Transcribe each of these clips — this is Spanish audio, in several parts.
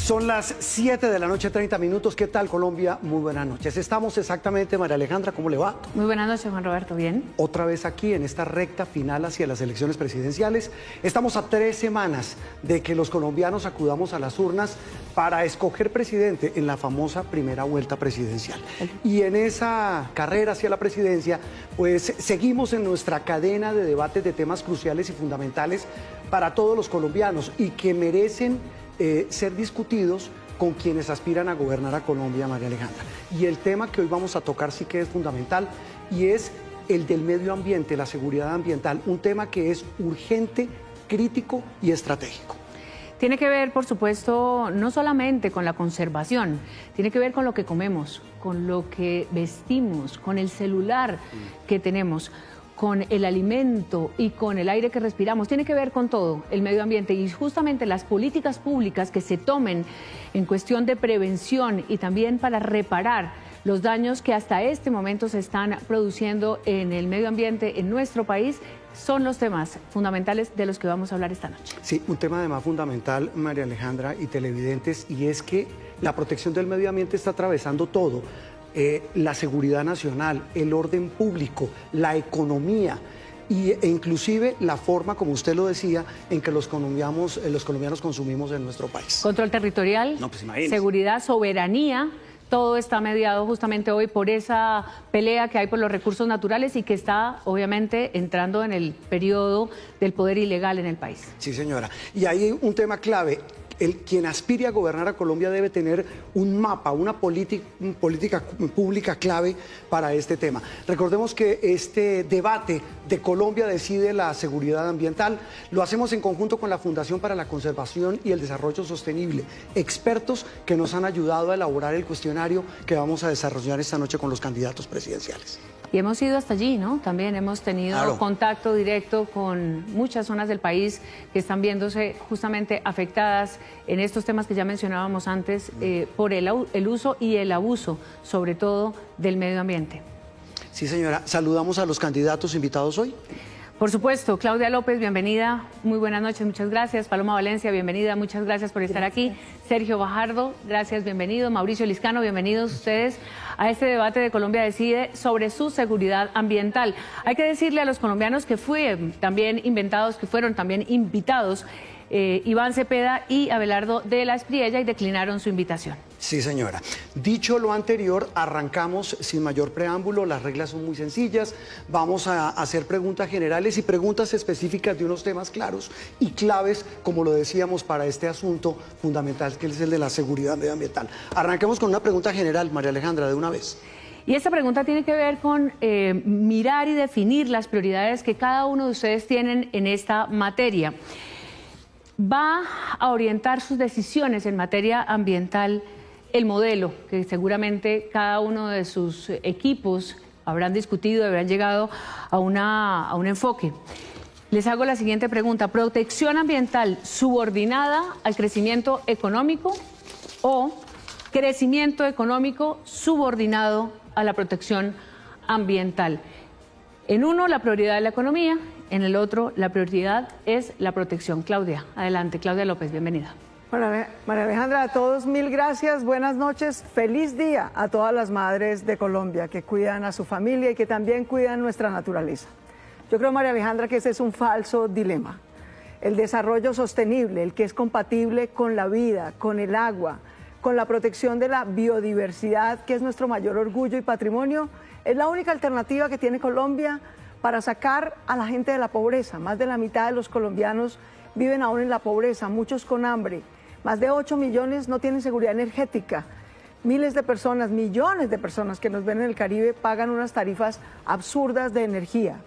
Son las 7 de la noche, 30 minutos. ¿Qué tal, Colombia? Muy buenas noches. Estamos exactamente, María Alejandra, ¿cómo le va? Muy buenas noches, Juan Roberto, ¿bien? Otra vez aquí en esta recta final hacia las elecciones presidenciales. Estamos a 3 semanas de que los colombianos acudamos a las urnas para escoger presidente en la famosa primera vuelta presidencial. Y en esa carrera hacia la presidencia, pues seguimos en nuestra cadena de debates de temas cruciales y fundamentales para todos los colombianos y que merecen ser discutidos con quienes aspiran a gobernar a Colombia, María Alejandra. Y el tema que hoy vamos a tocar sí que es fundamental y es el del medio ambiente, la seguridad ambiental, un tema que es urgente, crítico y estratégico. Tiene que ver, por supuesto, no solamente con la conservación, tiene que ver con lo que comemos, con lo que vestimos, con el celular que tenemos, con el alimento y con el aire que respiramos. Tiene que ver con todo el medio ambiente y justamente las políticas públicas que se tomen en cuestión de prevención y también para reparar los daños que hasta este momento se están produciendo en el medio ambiente en nuestro país son los temas fundamentales de los que vamos a hablar esta noche. Sí, un tema además fundamental, María Alejandra y televidentes, y es que la protección del medio ambiente está atravesando todo. La seguridad nacional, el orden público, la economía e inclusive la forma, como usted lo decía, en que los colombianos consumimos en nuestro país. Control territorial, pues seguridad, soberanía, todo está mediado justamente hoy por esa pelea que hay por los recursos naturales y que está obviamente entrando en el periodo del poder ilegal en el país. Sí, señora. Y hay un tema clave. Quien aspire a gobernar a Colombia debe tener un mapa, una política pública clave para este tema. Recordemos que este debate de Colombia decide la seguridad ambiental lo hacemos en conjunto con la Fundación para la Conservación y el Desarrollo Sostenible, expertos que nos han ayudado a elaborar el cuestionario que vamos a desarrollar esta noche con los candidatos presidenciales. Y hemos ido hasta allí, ¿no? También hemos tenido contacto directo con muchas zonas del país que están viéndose justamente afectadas en estos temas que ya mencionábamos antes por el uso y el abuso, sobre todo del medio ambiente. Sí, señora. Saludamos a los candidatos invitados hoy. Por supuesto, Claudia López, bienvenida, muy buenas noches, muchas gracias. Paloma Valencia, bienvenida, muchas gracias por estar aquí. Sergio Bajardo, gracias, bienvenido. Mauricio Liscano, bienvenidos ustedes a este debate de Colombia Decide sobre su seguridad ambiental. Hay que decirle a los colombianos que fueron también invitados Iván Cepeda y Abelardo de la Espriella y declinaron su invitación. Sí, señora. Dicho lo anterior, arrancamos sin mayor preámbulo. Las reglas son muy sencillas. Vamos a hacer preguntas generales y preguntas específicas de unos temas claros y claves, como lo decíamos, para este asunto fundamental, que es el de la seguridad medioambiental. Arranquemos con una pregunta general, María Alejandra, de una vez. Y esta pregunta tiene que ver con mirar y definir las prioridades que cada uno de ustedes tienen en esta materia. ¿Va a orientar sus decisiones en materia ambiental el modelo que seguramente cada uno de sus equipos habrán discutido, habrán llegado a un enfoque? Les hago la siguiente pregunta: ¿protección ambiental subordinada al crecimiento económico o crecimiento económico subordinado a la protección ambiental? En uno, la prioridad es la economía, en el otro, la prioridad es la protección. Claudia, adelante. Claudia López, bienvenida. María Alejandra, a todos mil gracias, buenas noches, feliz día a todas las madres de Colombia que cuidan a su familia y que también cuidan nuestra naturaleza. Yo creo, María Alejandra, que ese es un falso dilema. El desarrollo sostenible, el que es compatible con la vida, con el agua, con la protección de la biodiversidad, que es nuestro mayor orgullo y patrimonio, es la única alternativa que tiene Colombia para sacar a la gente de la pobreza. Más de la mitad de los colombianos viven aún en la pobreza, muchos con hambre. Más de 8 millones no tienen seguridad energética. Miles de personas, millones de personas que nos ven en el Caribe pagan unas tarifas absurdas de energía.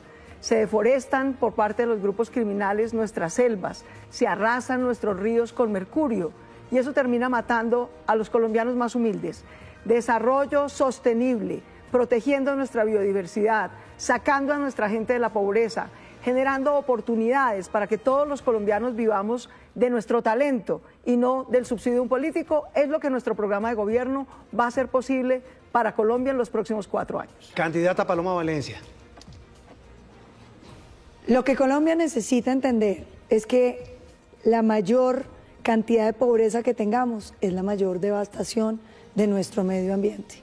Se deforestan por parte de los grupos criminales nuestras selvas, se arrasan nuestros ríos con mercurio y eso termina matando a los colombianos más humildes. Desarrollo sostenible, protegiendo nuestra biodiversidad, sacando a nuestra gente de la pobreza, generando oportunidades para que todos los colombianos vivamos de nuestro talento y no del subsidio de un político, es lo que nuestro programa de gobierno va a hacer posible para Colombia en los próximos 4 años. Candidata Paloma Valencia. Lo que Colombia necesita entender es que la mayor cantidad de pobreza que tengamos, es la mayor devastación de nuestro medio ambiente.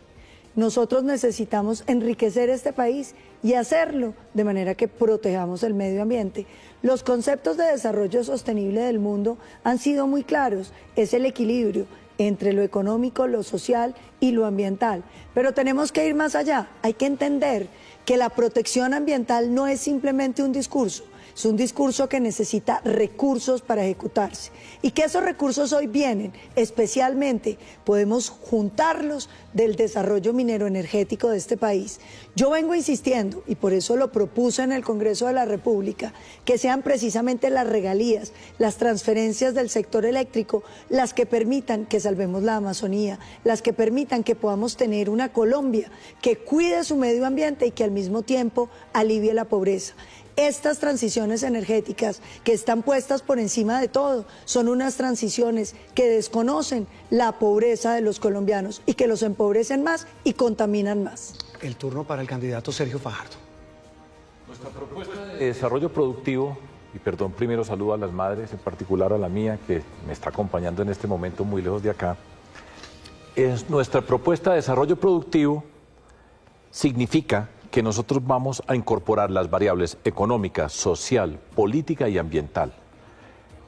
Nosotros necesitamos enriquecer este país y hacerlo de manera que protejamos el medio ambiente. Los conceptos de desarrollo sostenible del mundo han sido muy claros, es el equilibrio entre lo económico, lo social y lo ambiental. Pero tenemos que ir más allá, hay que entender que la protección ambiental no es simplemente un discurso, es un discurso que necesita recursos para ejecutarse y que esos recursos hoy vienen, especialmente podemos juntarlos del desarrollo minero energético de este país. Yo vengo insistiendo, y por eso lo propuse en el Congreso de la República, que sean precisamente las regalías, las transferencias del sector eléctrico, las que permitan que salvemos la Amazonía, las que permitan que podamos tener una Colombia que cuide su medio ambiente y que al mismo tiempo alivie la pobreza. Estas transiciones energéticas que están puestas por encima de todo son unas transiciones que desconocen la pobreza de los colombianos y que los empobrecen más y contaminan más. El turno para el candidato Sergio Fajardo. Nuestra propuesta de desarrollo productivo, y perdón, primero saludo a las madres, en particular a la mía que me está acompañando en este momento muy lejos de acá. Nuestra propuesta de desarrollo productivo significa que nosotros vamos a incorporar las variables económica, social, política y ambiental.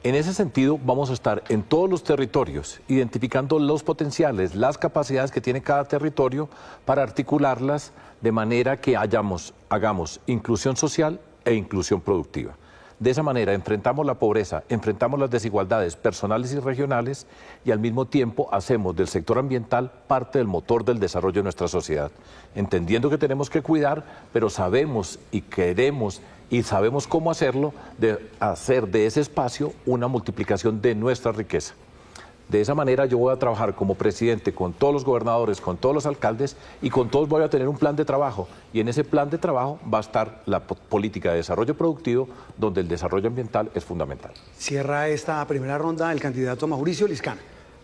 En ese sentido, vamos a estar en todos los territorios, identificando los potenciales, las capacidades que tiene cada territorio para articularlas de manera que hagamos inclusión social e inclusión productiva. De esa manera enfrentamos la pobreza, enfrentamos las desigualdades personales y regionales y al mismo tiempo hacemos del sector ambiental parte del motor del desarrollo de nuestra sociedad. Entendiendo que tenemos que cuidar, pero sabemos y queremos y sabemos cómo hacerlo, de hacer de ese espacio una multiplicación de nuestra riqueza. De esa manera yo voy a trabajar como presidente con todos los gobernadores, con todos los alcaldes y con todos voy a tener un plan de trabajo. Y en ese plan de trabajo va a estar la política de desarrollo productivo, donde el desarrollo ambiental es fundamental. Cierra esta primera ronda el candidato Mauricio Liscano.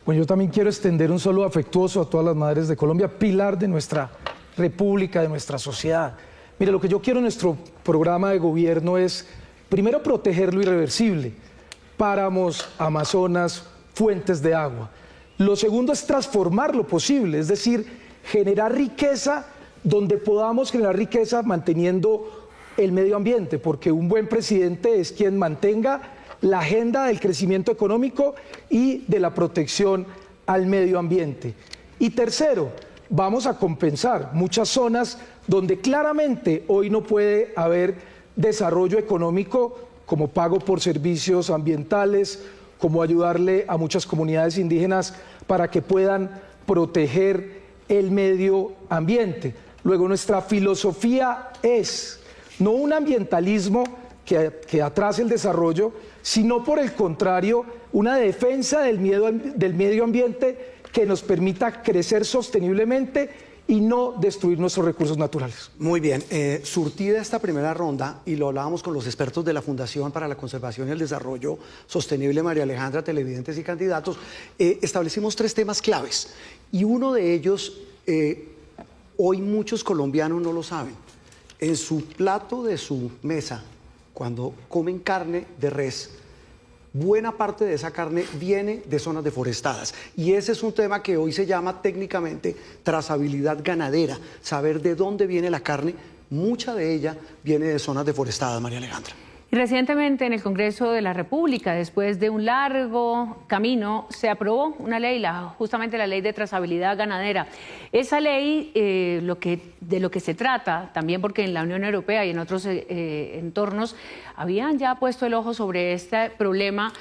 Bueno, yo también quiero extender un saludo afectuoso a todas las madres de Colombia, pilar de nuestra república, de nuestra sociedad. Mire, lo que yo quiero en nuestro programa de gobierno es, primero, proteger lo irreversible, páramos, Amazonas, fuentes de agua. Lo segundo es transformar lo posible, es decir, generar riqueza donde podamos generar riqueza manteniendo el medio ambiente, porque un buen presidente es quien mantenga la agenda del crecimiento económico y de la protección al medio ambiente. Y tercero, vamos a compensar muchas zonas donde claramente hoy no puede haber desarrollo económico como pago por servicios ambientales, como ayudarle a muchas comunidades indígenas para que puedan proteger el medio ambiente. Luego, nuestra filosofía es no un ambientalismo que atrase el desarrollo, sino por el contrario, una defensa del medio ambiente que nos permita crecer sosteniblemente y no destruir nuestros recursos naturales. Muy bien, surtida esta primera ronda, y lo hablábamos con los expertos de la Fundación para la Conservación y el Desarrollo Sostenible, María Alejandra, televidentes y candidatos, establecimos 3 temas claves, y uno de ellos, hoy muchos colombianos no lo saben. En su plato de su mesa, cuando comen carne de res, buena parte de esa carne viene de zonas deforestadas, y ese es un tema que hoy se llama técnicamente trazabilidad ganadera, saber de dónde viene la carne. Mucha de ella viene de zonas deforestadas, María Alejandra. Y recientemente en el Congreso de la República, después de un largo camino, se aprobó una ley, justamente la ley de trazabilidad ganadera. Esa ley, de lo que se trata, también porque en la Unión Europea y en otros entornos habían ya puesto el ojo sobre este problema,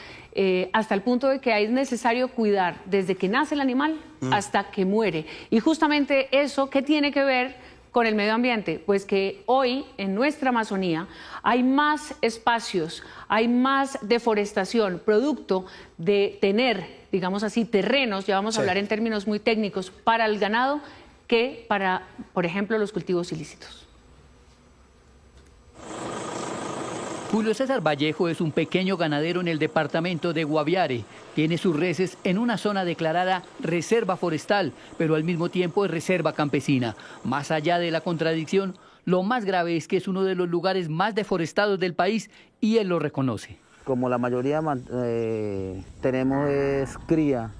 hasta el punto de que es necesario cuidar desde que nace el animal hasta que muere. Y justamente eso, ¿qué tiene que ver con el medio ambiente? Pues que hoy en nuestra Amazonía hay más espacios, hay más deforestación, producto de tener, digamos así, terrenos, ya vamos a hablar en términos muy técnicos, para el ganado que para, por ejemplo, los cultivos ilícitos. Julio César Vallejo es un pequeño ganadero en el departamento de Guaviare. Tiene sus reses en una zona declarada reserva forestal, pero al mismo tiempo es reserva campesina. Más allá de la contradicción, lo más grave es que es uno de los lugares más deforestados del país y él lo reconoce. como la mayoría tenemos es cría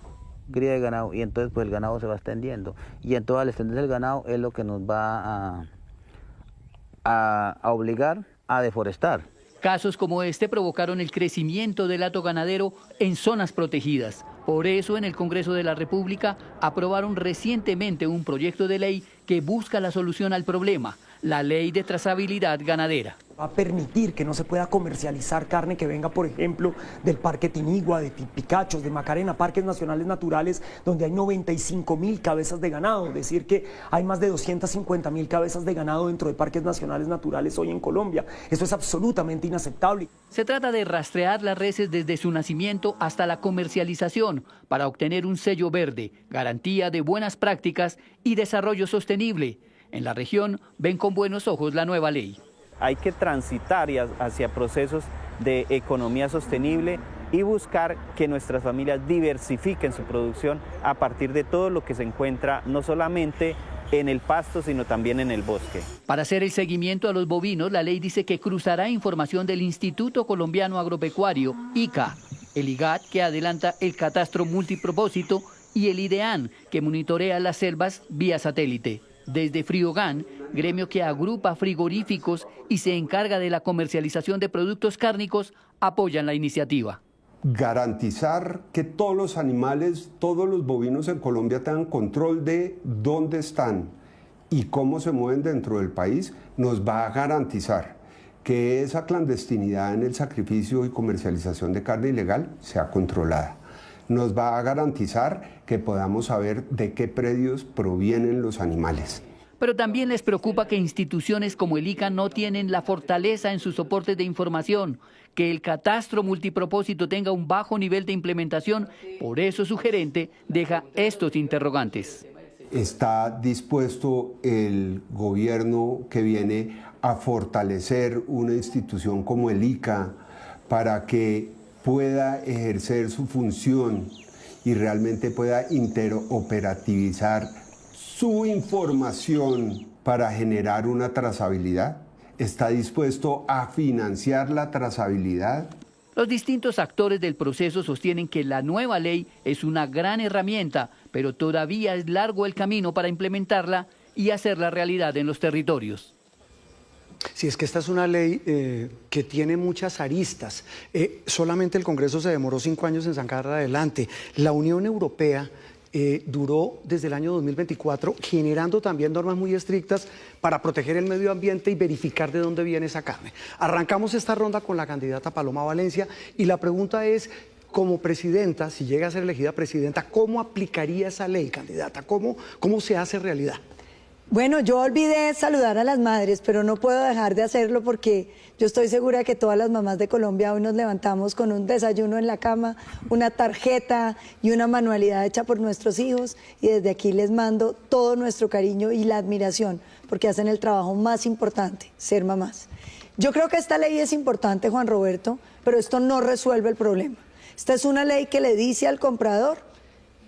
de ganado, y entonces pues el ganado se va extendiendo, y entonces al extenderse el ganado es lo que nos va a obligar a deforestar. Casos como este provocaron el crecimiento del hato ganadero en zonas protegidas. Por eso, en el Congreso de la República aprobaron recientemente un proyecto de ley que busca la solución al problema, la Ley de Trazabilidad Ganadera. Va a permitir que no se pueda comercializar carne que venga, por ejemplo, del Parque Tinigua, de Picachos, de Macarena, parques nacionales naturales, donde hay 95.000 cabezas de ganado. Es decir, que hay más de 250.000 cabezas de ganado dentro de parques nacionales naturales hoy en Colombia. Eso es absolutamente inaceptable. Se trata de rastrear las reses desde su nacimiento hasta la comercialización para obtener un sello verde, garantía de buenas prácticas y desarrollo sostenible. En la región ven con buenos ojos la nueva ley. Hay que transitar hacia procesos de economía sostenible y buscar que nuestras familias diversifiquen su producción a partir de todo lo que se encuentra no solamente en el pasto, sino también en el bosque. Para hacer el seguimiento a los bovinos, la ley dice que cruzará información del Instituto Colombiano Agropecuario, ICA, el IGAT, que adelanta el catastro multipropósito, y el IDEAN, que monitorea las selvas vía satélite. Desde Friogán, gremio que agrupa frigoríficos y se encarga de la comercialización de productos cárnicos, apoyan la iniciativa. Garantizar que todos los animales, todos los bovinos en Colombia tengan control de dónde están y cómo se mueven dentro del país, nos va a garantizar que esa clandestinidad en el sacrificio y comercialización de carne ilegal sea controlada. Nos va a garantizar que podamos saber de qué predios provienen los animales. Pero también les preocupa que instituciones como el ICA no tienen la fortaleza en sus soportes de información, que el catastro multipropósito tenga un bajo nivel de implementación. Por eso su gerente deja estos interrogantes. ¿Está dispuesto el gobierno que viene a fortalecer una institución como el ICA para que pueda ejercer su función y realmente pueda interoperativizar su información para generar una trazabilidad? ¿Está dispuesto a financiar la trazabilidad? Los distintos actores del proceso sostienen que la nueva ley es una gran herramienta, pero todavía es largo el camino para implementarla y hacerla realidad en los territorios. Si es que esta es una ley que tiene muchas aristas. Solamente el Congreso se demoró 5 años en sacarla adelante. La Unión Europea duró desde el año 2024 generando también normas muy estrictas para proteger el medio ambiente y verificar de dónde viene esa carne. Arrancamos esta ronda con la candidata Paloma Valencia y la pregunta es, como presidenta, si llega a ser elegida presidenta, ¿cómo aplicaría esa ley, candidata? ¿Cómo se hace realidad? Bueno, yo olvidé saludar a las madres, pero no puedo dejar de hacerlo porque yo estoy segura que todas las mamás de Colombia hoy nos levantamos con un desayuno en la cama, una tarjeta y una manualidad hecha por nuestros hijos, y desde aquí les mando todo nuestro cariño y la admiración porque hacen el trabajo más importante, ser mamás. Yo creo que esta ley es importante, Juan Roberto, pero esto no resuelve el problema. Esta es una ley que le dice al comprador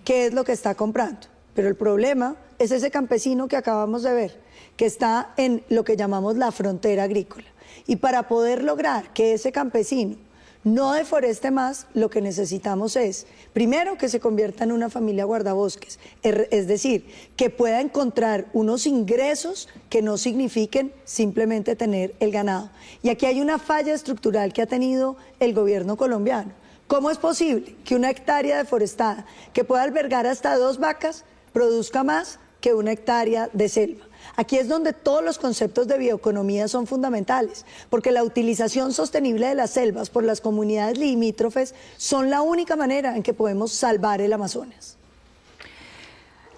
qué es lo que está comprando, pero el problema es ese campesino que acabamos de ver, que está en lo que llamamos la frontera agrícola. Y para poder lograr que ese campesino no deforeste más, lo que necesitamos es, primero, que se convierta en una familia guardabosques, es decir, que pueda encontrar unos ingresos que no signifiquen simplemente tener el ganado. Y aquí hay una falla estructural que ha tenido el gobierno colombiano. ¿Cómo es posible que una hectárea deforestada que pueda albergar hasta 2 vacas produzca más que una hectárea de selva? Aquí es donde todos los conceptos de bioeconomía son fundamentales, porque la utilización sostenible de las selvas por las comunidades limítrofes son la única manera en que podemos salvar el Amazonas.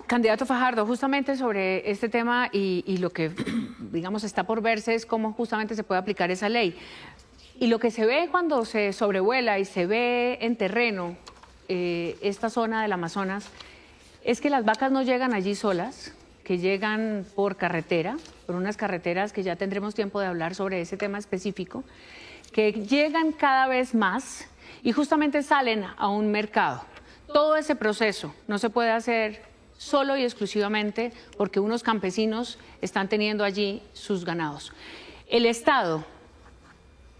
Candidato Fajardo, justamente sobre este tema y lo que, digamos, está por verse es cómo justamente se puede aplicar esa ley. Y lo que se ve cuando se sobrevuela y se ve en terreno esta zona del Amazonas es que las vacas no llegan allí solas, que llegan por carretera, por unas carreteras que ya tendremos tiempo de hablar sobre ese tema específico, que llegan cada vez más y justamente salen a un mercado. Todo ese proceso no se puede hacer solo y exclusivamente porque unos campesinos están teniendo allí sus ganados. El Estado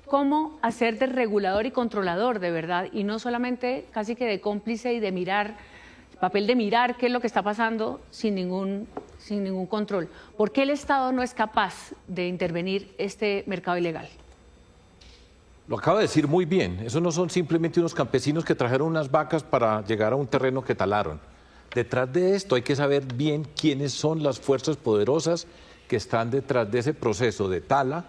cómo hacer de regulador y controlador de verdad, y no solamente casi que de cómplice y de mirar, papel de mirar qué es lo que está pasando sin ningún control. ¿Por qué el Estado no es capaz de intervenir este mercado ilegal? Lo acaba de decir muy bien, esos no son simplemente unos campesinos que trajeron unas vacas para llegar a un terreno que talaron. Detrás de esto hay que saber bien quiénes son las fuerzas poderosas que están detrás de ese proceso de tala,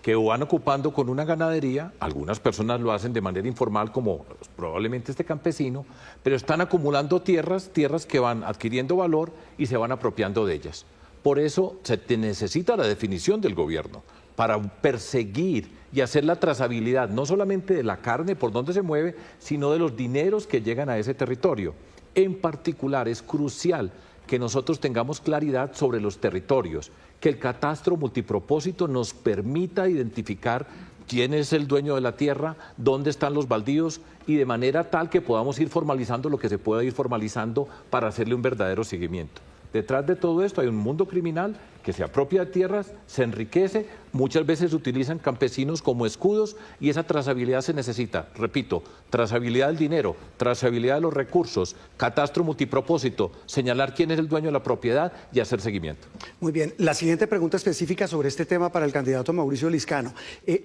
que van ocupando con una ganadería, algunas personas lo hacen de manera informal como probablemente este campesino, pero están acumulando tierras que van adquiriendo valor y se van apropiando de ellas. Por eso se necesita la definición del gobierno para perseguir y hacer la trazabilidad, no solamente de la carne por donde se mueve, sino de los dineros que llegan a ese territorio. En particular, es crucial que nosotros tengamos claridad sobre los territorios, que el catastro multipropósito nos permita identificar quién es el dueño de la tierra, dónde están los baldíos, y de manera tal que podamos ir formalizando lo que se pueda ir formalizando para hacerle un verdadero seguimiento. Detrás de todo esto hay un mundo criminal que se apropia de tierras, se enriquece, muchas veces utilizan campesinos como escudos y esa trazabilidad se necesita. Repito, trazabilidad del dinero, trazabilidad de los recursos, catastro multipropósito, señalar quién es el dueño de la propiedad y hacer seguimiento. Muy bien, la siguiente pregunta específica sobre este tema para el candidato Mauricio Liscano.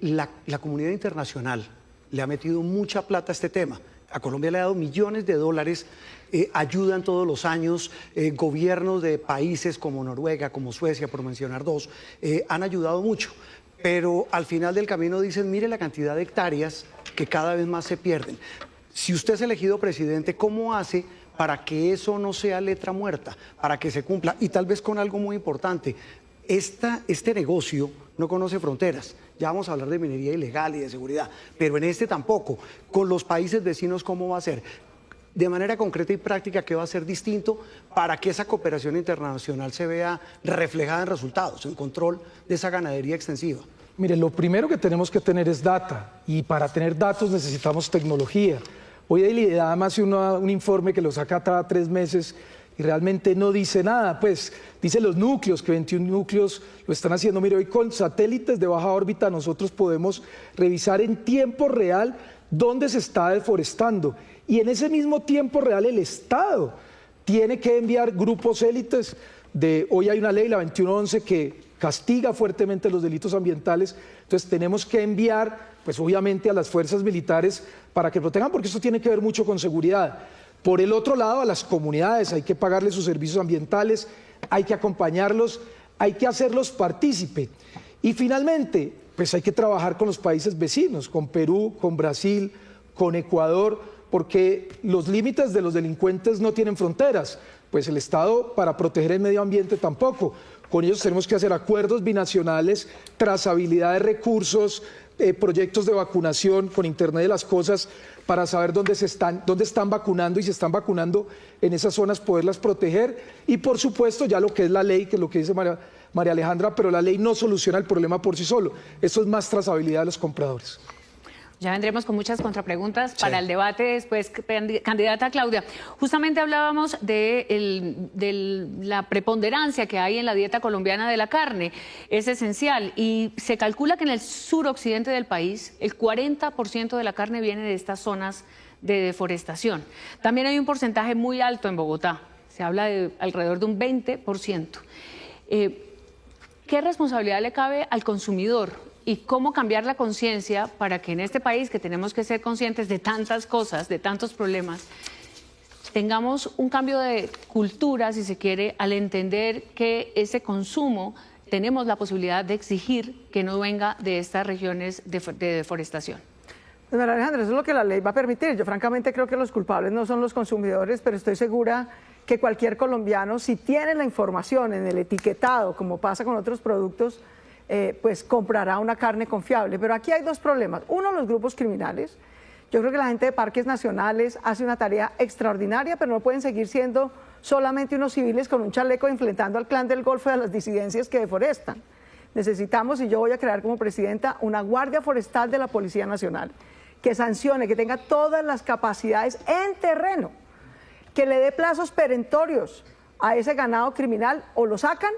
La comunidad internacional le ha metido mucha plata a este tema. A Colombia le ha dado millones de dólares, ayudan todos los años, gobiernos de países como Noruega, como Suecia, por mencionar dos, han ayudado mucho. Pero al final del camino dicen, mire la cantidad de hectáreas que cada vez más se pierden. Si usted es elegido presidente, ¿cómo hace para que eso no sea letra muerta, para que se cumpla? Y tal vez con algo muy importante, este negocio no conoce fronteras. Ya vamos a hablar de minería ilegal y de seguridad, pero en este tampoco. Con los países vecinos, ¿cómo va a ser? De manera concreta y práctica, ¿qué va a ser distinto para que esa cooperación internacional se vea reflejada en resultados, en control de esa ganadería extensiva? Mire, lo primero que tenemos que tener es data, y para tener datos necesitamos tecnología. Hoy el IDEAM hace un informe que lo saca cada 3 meses y realmente no dice nada, pues dice los núcleos, que 21 núcleos lo están haciendo. Mire, hoy con satélites de baja órbita nosotros podemos revisar en tiempo real dónde se está deforestando, y en ese mismo tiempo real el Estado tiene que enviar grupos élites. Hoy hay una ley, la 2111, que castiga fuertemente los delitos ambientales, entonces tenemos que enviar, pues obviamente, a las fuerzas militares para que protejan, porque esto tiene que ver mucho con seguridad. Por el otro lado, a las comunidades hay que pagarles sus servicios ambientales, hay que acompañarlos, hay que hacerlos partícipe. Y finalmente, pues hay que trabajar con los países vecinos, con Perú, con Brasil, con Ecuador, porque los límites de los delincuentes no tienen fronteras, pues el Estado para proteger el medio ambiente tampoco. Con ellos tenemos que hacer acuerdos binacionales, trazabilidad de recursos, proyectos de vacunación con Internet de las Cosas, para saber dónde están vacunando, y si están vacunando en esas zonas, poderlas proteger. Y por supuesto ya lo que es la ley, que es lo que dice María Alejandra, pero la ley no soluciona el problema por sí solo. Eso es más trazabilidad de los compradores. Ya vendremos con muchas contrapreguntas para el debate después. Candidata Claudia, justamente hablábamos de la preponderancia que hay en la dieta colombiana de la carne. Es esencial, y se calcula que en el suroccidente del país el 40% de la carne viene de estas zonas de deforestación. También hay un porcentaje muy alto en Bogotá, se habla de alrededor de un 20%. ¿Qué responsabilidad le cabe al consumidor? ¿Y cómo cambiar la conciencia para que en este país, que tenemos que ser conscientes de tantas cosas, de tantos problemas, tengamos un cambio de cultura, si se quiere, al entender que ese consumo tenemos la posibilidad de exigir que no venga de estas regiones de deforestación? Pues, María Alejandra, eso es lo que la ley va a permitir. Yo francamente creo que los culpables no son los consumidores, pero estoy segura que cualquier colombiano, si tiene la información en el etiquetado, como pasa con otros productos, pues comprará una carne confiable. Pero aquí hay dos problemas. Uno, los grupos criminales. Yo creo que la gente de parques nacionales hace una tarea extraordinaria, pero no pueden seguir siendo solamente unos civiles con un chaleco enfrentando al clan del Golfo y a las disidencias que deforestan. Necesitamos, y yo voy a crear como presidenta, una guardia forestal de la Policía Nacional que sancione, que tenga todas las capacidades en terreno, que le dé plazos perentorios a ese ganado criminal. O lo sacan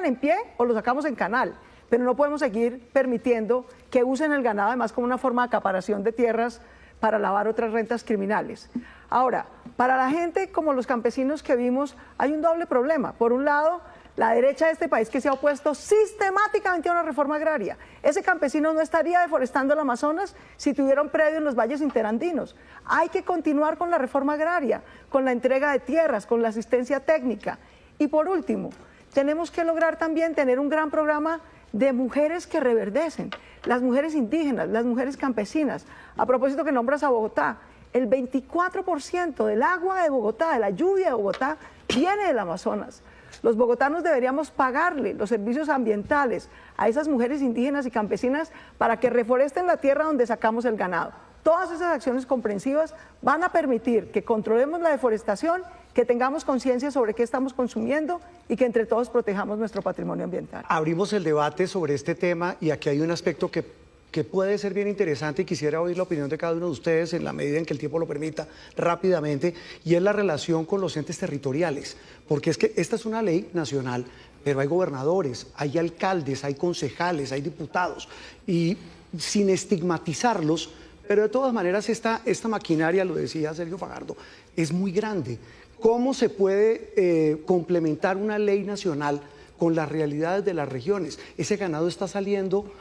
en pie o lo sacamos en canal, pero no podemos seguir permitiendo que usen el ganado además como una forma de acaparación de tierras para lavar otras rentas criminales. Ahora, para la gente como los campesinos que vimos, hay un doble problema. Por un lado, la derecha de este país que se ha opuesto sistemáticamente a una reforma agraria. Ese campesino no estaría deforestando el Amazonas si tuviera un predio en los valles interandinos. Hay que continuar con la reforma agraria, con la entrega de tierras, con la asistencia técnica. Y por último, tenemos que lograr también tener un gran programa de mujeres que reverdecen, las mujeres indígenas, las mujeres campesinas. A propósito que nombras a Bogotá, el 24% del agua de Bogotá, de la lluvia de Bogotá, viene del Amazonas. Los bogotanos deberíamos pagarle los servicios ambientales a esas mujeres indígenas y campesinas para que reforesten la tierra donde sacamos el ganado. Todas esas acciones comprensivas van a permitir que controlemos la deforestación, que tengamos conciencia sobre qué estamos consumiendo y que entre todos protejamos nuestro patrimonio ambiental. Abrimos el debate sobre este tema y aquí hay un aspecto que puede ser bien interesante y quisiera oír la opinión de cada uno de ustedes en la medida en que el tiempo lo permita rápidamente, y es la relación con los entes territoriales, porque es que esta es una ley nacional, pero hay gobernadores, hay alcaldes, hay concejales, hay diputados, y sin estigmatizarlos, pero de todas maneras esta maquinaria, lo decía Sergio Fajardo, es muy grande. ¿Cómo se puede complementar una ley nacional con las realidades de las regiones? Ese ganado está saliendo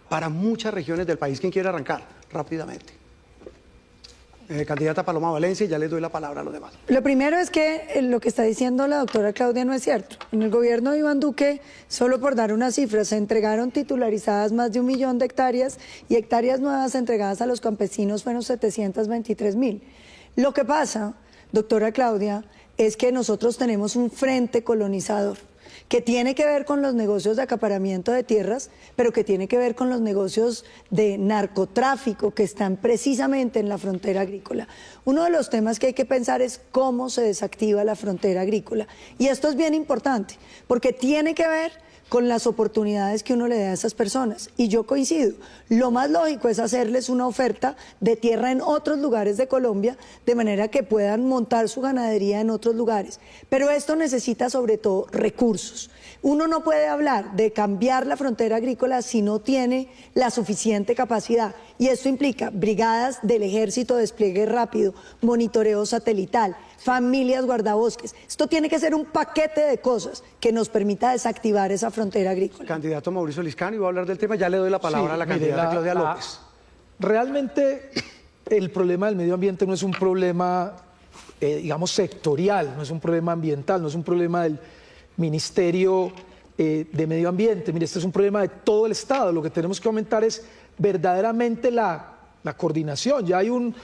para muchas regiones del país. ¿Quién quiere arrancar? Rápidamente. Candidata Paloma Valencia, y ya les doy la palabra a los demás. Lo primero es que lo que está diciendo la doctora Claudia no es cierto. En el gobierno de Iván Duque, solo por dar una cifra, se entregaron titularizadas más de 1 millón de hectáreas y hectáreas nuevas entregadas a los campesinos fueron 723.000. Lo que pasa, doctora Claudia, es que nosotros tenemos un frente colonizador que tiene que ver con los negocios de acaparamiento de tierras, pero que tiene que ver con los negocios de narcotráfico que están precisamente en la frontera agrícola. Uno de los temas que hay que pensar es cómo se desactiva la frontera agrícola. Y esto es bien importante, porque tiene que ver con las oportunidades que uno le da a esas personas. Y yo coincido, lo más lógico es hacerles una oferta de tierra en otros lugares de Colombia, de manera que puedan montar su ganadería en otros lugares. Pero esto necesita sobre todo recursos. Uno no puede hablar de cambiar la frontera agrícola si no tiene la suficiente capacidad. Y esto implica brigadas del ejército, despliegue rápido, monitoreo satelital, familias guardabosques. Esto tiene que ser un paquete de cosas que nos permita desactivar esa frontera agrícola. Candidato Mauricio Liscano, y voy a hablar del tema, ya le doy la palabra a la candidata Claudia López. Realmente el problema del medio ambiente no es un problema, digamos, sectorial, no es un problema ambiental, no es un problema del Ministerio de Medio Ambiente. Mire, este es un problema de todo el Estado. Lo que tenemos que aumentar es verdaderamente la coordinación. Ya hay un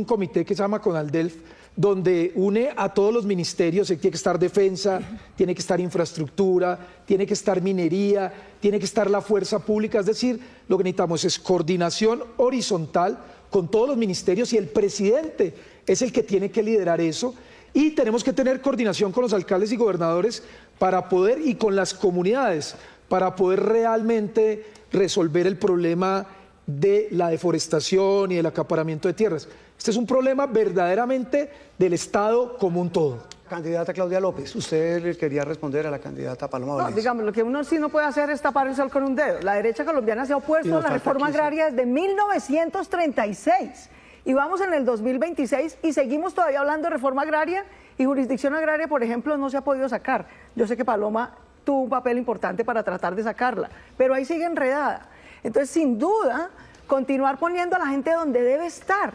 comité que se llama CONALDELF, donde une a todos los ministerios. Tiene que estar defensa, tiene que estar infraestructura, tiene que estar minería, tiene que estar la fuerza pública. Es decir, lo que necesitamos es coordinación horizontal con todos los ministerios, y el presidente es el que tiene que liderar eso. Y tenemos que tener coordinación con los alcaldes y gobernadores para poder, y con las comunidades, para poder realmente resolver el problema de la deforestación y del acaparamiento de tierras. Este es un problema verdaderamente del Estado como un todo. Candidata Claudia López, usted le quería responder a la candidata Paloma Valencia. No, digamos, lo que uno sí no puede hacer es tapar el sol con un dedo. La derecha colombiana se ha opuesto a la reforma agraria desde 1936. Y vamos en el 2026 y seguimos todavía hablando de reforma agraria, y jurisdicción agraria, por ejemplo, no se ha podido sacar. Yo sé que Paloma tuvo un papel importante para tratar de sacarla, pero ahí sigue enredada. Entonces, sin duda, continuar poniendo a la gente donde debe estar.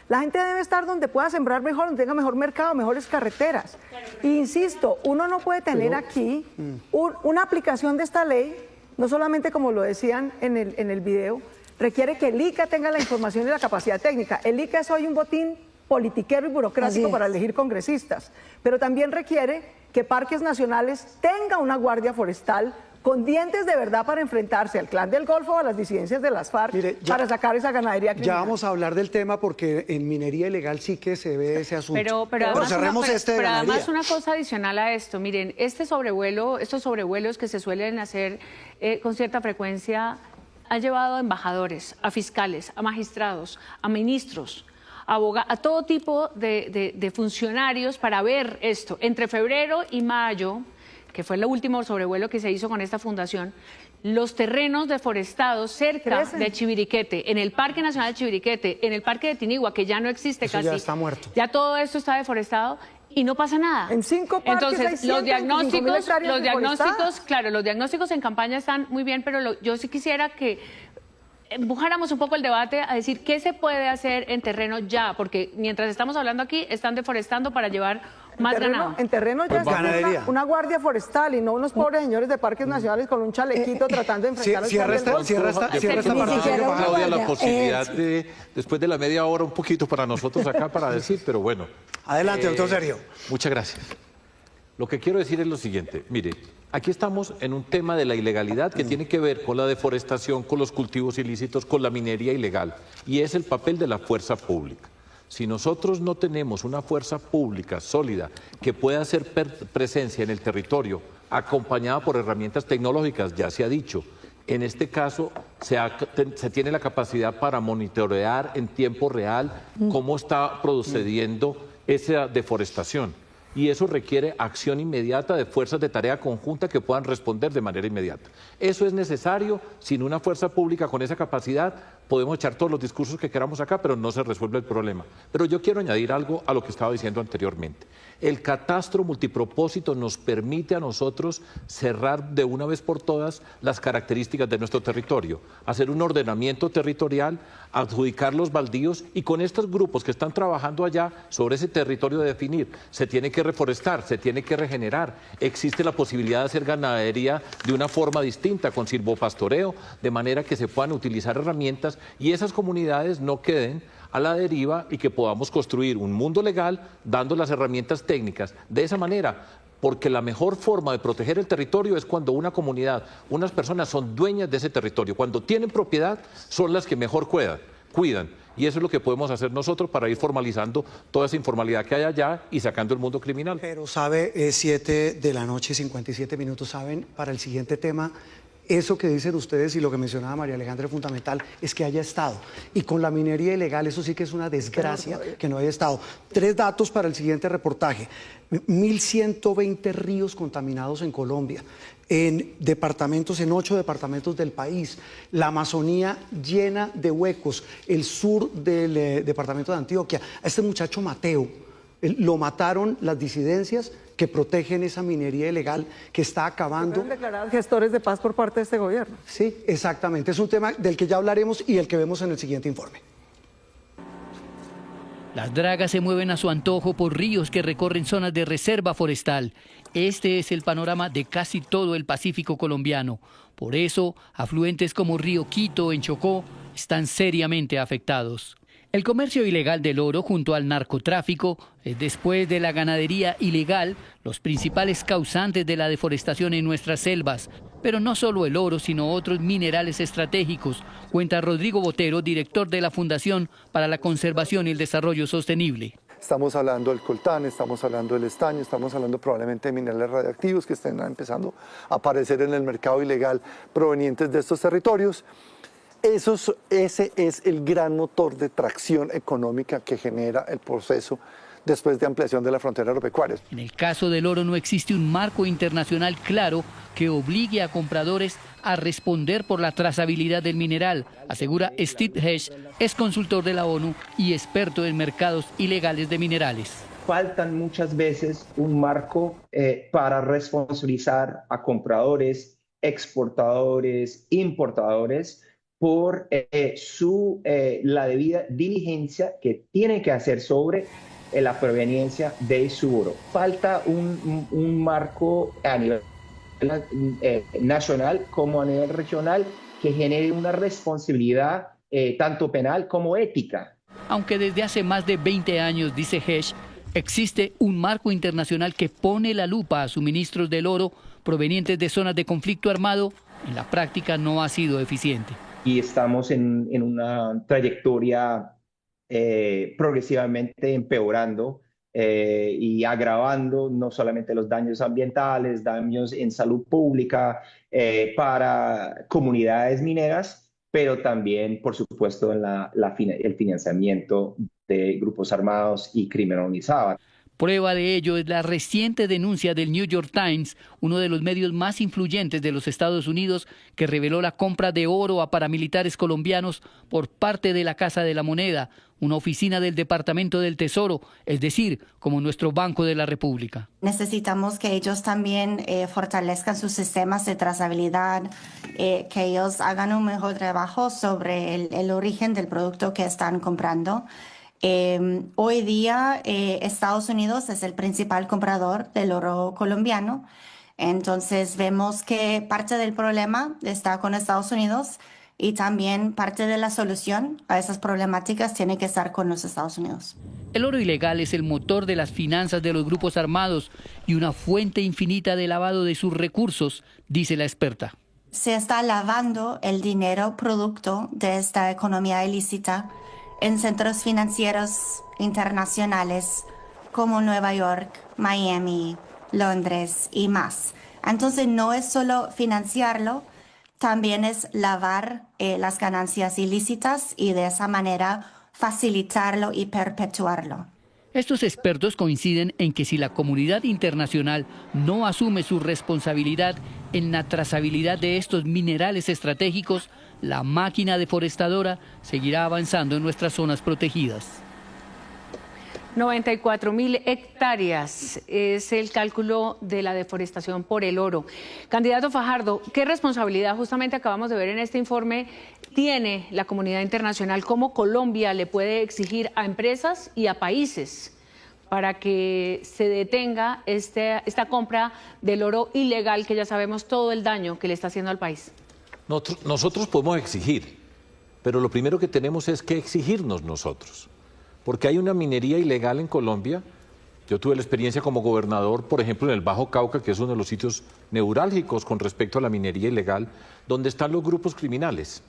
La gente debe estar donde pueda sembrar mejor, donde tenga mejor mercado, mejores carreteras. E insisto, uno no puede tener aquí una aplicación de esta ley, no solamente como lo decían en el video, requiere que el ICA tenga la información y la capacidad técnica. El ICA es hoy un botín politiquero y burocrático para elegir congresistas, pero también requiere que Parques Nacionales tenga una guardia forestal con dientes de verdad para enfrentarse al Clan del Golfo o a las disidencias de las FARC. Mire, para sacar esa ganadería criminal. Ya vamos a hablar del tema, porque en minería ilegal sí que se ve ese asunto. Pero además, cerremos pero además una cosa adicional a esto, miren, estos sobrevuelos que se suelen hacer con cierta frecuencia han llevado a embajadores, a fiscales, a magistrados, a ministros, a todo tipo de funcionarios para ver esto. Entre febrero y mayo, que fue el último sobrevuelo que se hizo con esta fundación, los terrenos deforestados cerca Crecen. de Chiviriquete, en el Parque Nacional de Chiviriquete, en el Parque de Tinigua, que ya no existe Eso casi. ya está muerto. Ya todo esto está deforestado y no pasa nada. En 5 parques hay Entonces, los 125.000 hectáreas diagnósticos, deforestadas. claro, los diagnósticos en campaña están muy bien, pero yo sí quisiera que empujáramos un poco el debate a decir qué se puede hacer en terreno ya, porque mientras estamos hablando aquí, están deforestando para llevar más ganado. En terreno ya Pues está ganadería. una guardia forestal y no unos pobres señores de parques nacionales con un chalequito tratando de enfrentar el Cierra esta Ni parte. siquiera una Claudia, la guardia. posibilidad de, después de la media hora, un poquito para nosotros acá para decir, pero bueno. Adelante, doctor Sergio. Muchas gracias. Lo que quiero decir es lo siguiente, mire, aquí estamos en un tema de la ilegalidad que tiene que ver con la deforestación, con los cultivos ilícitos, con la minería ilegal, y es el papel de la fuerza pública. Si nosotros no tenemos una fuerza pública sólida que pueda hacer presencia en el territorio, acompañada por herramientas tecnológicas, ya se ha dicho, en este caso se tiene la capacidad para monitorear en tiempo real cómo está procediendo esa deforestación. Y eso requiere acción inmediata de fuerzas de tarea conjunta que puedan responder de manera inmediata. Eso es necesario. Sin una fuerza pública con esa capacidad podemos echar todos los discursos que queramos acá, pero no se resuelve el problema. Pero yo quiero añadir algo a lo que estaba diciendo anteriormente. El catastro multipropósito nos permite a nosotros cerrar de una vez por todas las características de nuestro territorio, hacer un ordenamiento territorial, adjudicar los baldíos y con estos grupos que están trabajando allá sobre ese territorio de definir, se tiene que reforestar, se tiene que regenerar, existe la posibilidad de hacer ganadería de una forma distinta, con silvopastoreo, de manera que se puedan utilizar herramientas y esas comunidades no queden a la deriva y que podamos construir un mundo legal dando las herramientas técnicas. De esa manera, porque la mejor forma de proteger el territorio es cuando una comunidad, unas personas son dueñas de ese territorio. Cuando tienen propiedad, son las que mejor cuidan. Y eso es lo que podemos hacer nosotros para ir formalizando toda esa informalidad que hay allá y sacando el mundo criminal. Pero sabe, es 7 de la noche, 57 minutos, ¿saben? Para el siguiente tema, eso que dicen ustedes y lo que mencionaba María Alejandra es fundamental, es que haya Estado. Y con la minería ilegal, eso sí que es una desgracia que no haya Estado. 3 datos para el siguiente reportaje. 1.120 ríos contaminados en Colombia, en departamentos, en 8 departamentos del país. La Amazonía llena de huecos. El sur del departamento de Antioquia. A este muchacho Mateo, lo mataron las disidencias que protegen esa minería ilegal que está acabando. Fueron declarados gestores de paz por parte de este gobierno. Sí, exactamente. Es un tema del que ya hablaremos y el que vemos en el siguiente informe. Las dragas se mueven a su antojo por ríos que recorren zonas de reserva forestal. Este es el panorama de casi todo el Pacífico colombiano. Por eso, afluentes como Río Quito en Chocó están seriamente afectados. El comercio ilegal del oro junto al narcotráfico es, después de la ganadería ilegal, los principales causantes de la deforestación en nuestras selvas. Pero no solo el oro, sino otros minerales estratégicos, cuenta Rodrigo Botero, director de la Fundación para la Conservación y el Desarrollo Sostenible. Estamos hablando del coltán, estamos hablando del estaño, estamos hablando probablemente de minerales radiactivos que estén empezando a aparecer en el mercado ilegal provenientes de estos territorios. Ese es el gran motor de tracción económica que genera el proceso después de ampliación de la frontera agropecuaria. En el caso del oro no existe un marco internacional claro que obligue a compradores a responder por la trazabilidad del mineral, asegura Steve Hesch, ex consultor de la ONU y experto en mercados ilegales de minerales. Faltan muchas veces un marco para responsabilizar a compradores, exportadores, importadores, por la debida diligencia que tienen que hacer sobre la proveniencia de su oro. Falta un marco a nivel nacional como a nivel regional que genere una responsabilidad tanto penal como ética. Aunque desde hace más de 20 años, dice Hesch, existe un marco internacional que pone la lupa a suministros del oro provenientes de zonas de conflicto armado, en la práctica no ha sido eficiente. Y estamos en una trayectoria progresivamente empeorando y agravando no solamente los daños ambientales, daños en salud pública para comunidades mineras, pero también, por supuesto, en el financiamiento de grupos armados y crimen organizado. Prueba de ello es la reciente denuncia del New York Times, uno de los medios más influyentes de los Estados Unidos, que reveló la compra de oro a paramilitares colombianos por parte de la Casa de la Moneda, una oficina del Departamento del Tesoro, es decir, como nuestro Banco de la República. Necesitamos que ellos también fortalezcan sus sistemas de trazabilidad, que ellos hagan un mejor trabajo sobre el origen del producto que están comprando. Hoy día Estados Unidos es el principal comprador del oro colombiano, entonces vemos que parte del problema está con Estados Unidos y también parte de la solución a esas problemáticas tiene que estar con los Estados Unidos. El oro ilegal es el motor de las finanzas de los grupos armados y una fuente infinita de lavado de sus recursos, dice la experta. Se está lavando el dinero producto de esta economía ilícita en centros financieros internacionales como Nueva York, Miami, Londres y más. Entonces no es solo financiarlo, también es lavar las ganancias ilícitas y de esa manera facilitarlo y perpetuarlo. Estos expertos coinciden en que si la comunidad internacional no asume su responsabilidad en la trazabilidad de estos minerales estratégicos, la máquina deforestadora seguirá avanzando en nuestras zonas protegidas. 94.000 hectáreas es el cálculo de la deforestación por el oro. Candidato Fajardo, ¿qué responsabilidad, justamente acabamos de ver en este informe, tiene la comunidad internacional? ¿Cómo Colombia le puede exigir a empresas y a países para que se detenga esta compra del oro ilegal, que ya sabemos todo el daño que le está haciendo al país? Nosotros podemos exigir, pero lo primero que tenemos es que exigirnos nosotros. Porque hay una minería ilegal en Colombia. Yo tuve la experiencia como gobernador, por ejemplo, en el Bajo Cauca, que es uno de los sitios neurálgicos con respecto a la minería ilegal, donde están los grupos criminales.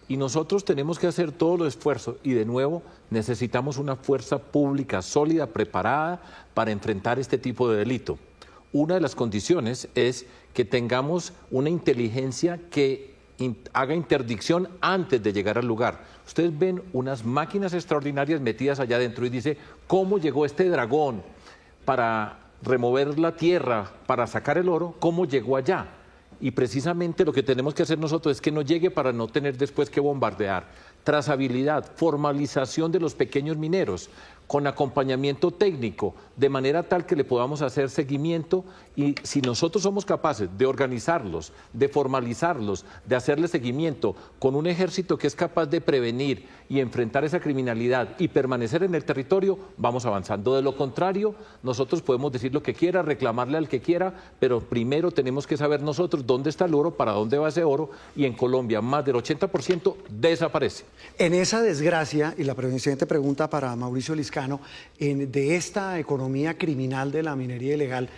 Y nosotros tenemos que hacer todo el esfuerzo y, de nuevo, necesitamos una fuerza pública sólida, preparada para enfrentar este tipo de delito. Una de las condiciones es que tengamos una inteligencia que haga interdicción antes de llegar al lugar. Ustedes ven unas máquinas extraordinarias metidas allá adentro y dice, ¿cómo llegó este dragón para remover la tierra, para sacar el oro? ¿Cómo llegó allá? Y precisamente lo que tenemos que hacer nosotros es que no llegue para no tener después que bombardear. Trazabilidad, formalización de los pequeños mineros, con acompañamiento técnico, de manera tal que le podamos hacer seguimiento, y si nosotros somos capaces de organizarlos, de formalizarlos, de hacerle seguimiento con un ejército que es capaz de prevenir y enfrentar esa criminalidad y permanecer en el territorio, vamos avanzando. De lo contrario, nosotros podemos decir lo que quiera, reclamarle al que quiera, pero primero tenemos que saber nosotros dónde está el oro, para dónde va ese oro, y en Colombia más del 80% desaparece. En esa desgracia, y la siguiente pregunta para Mauricio Liscano, de esta economía criminal de la minería ilegal,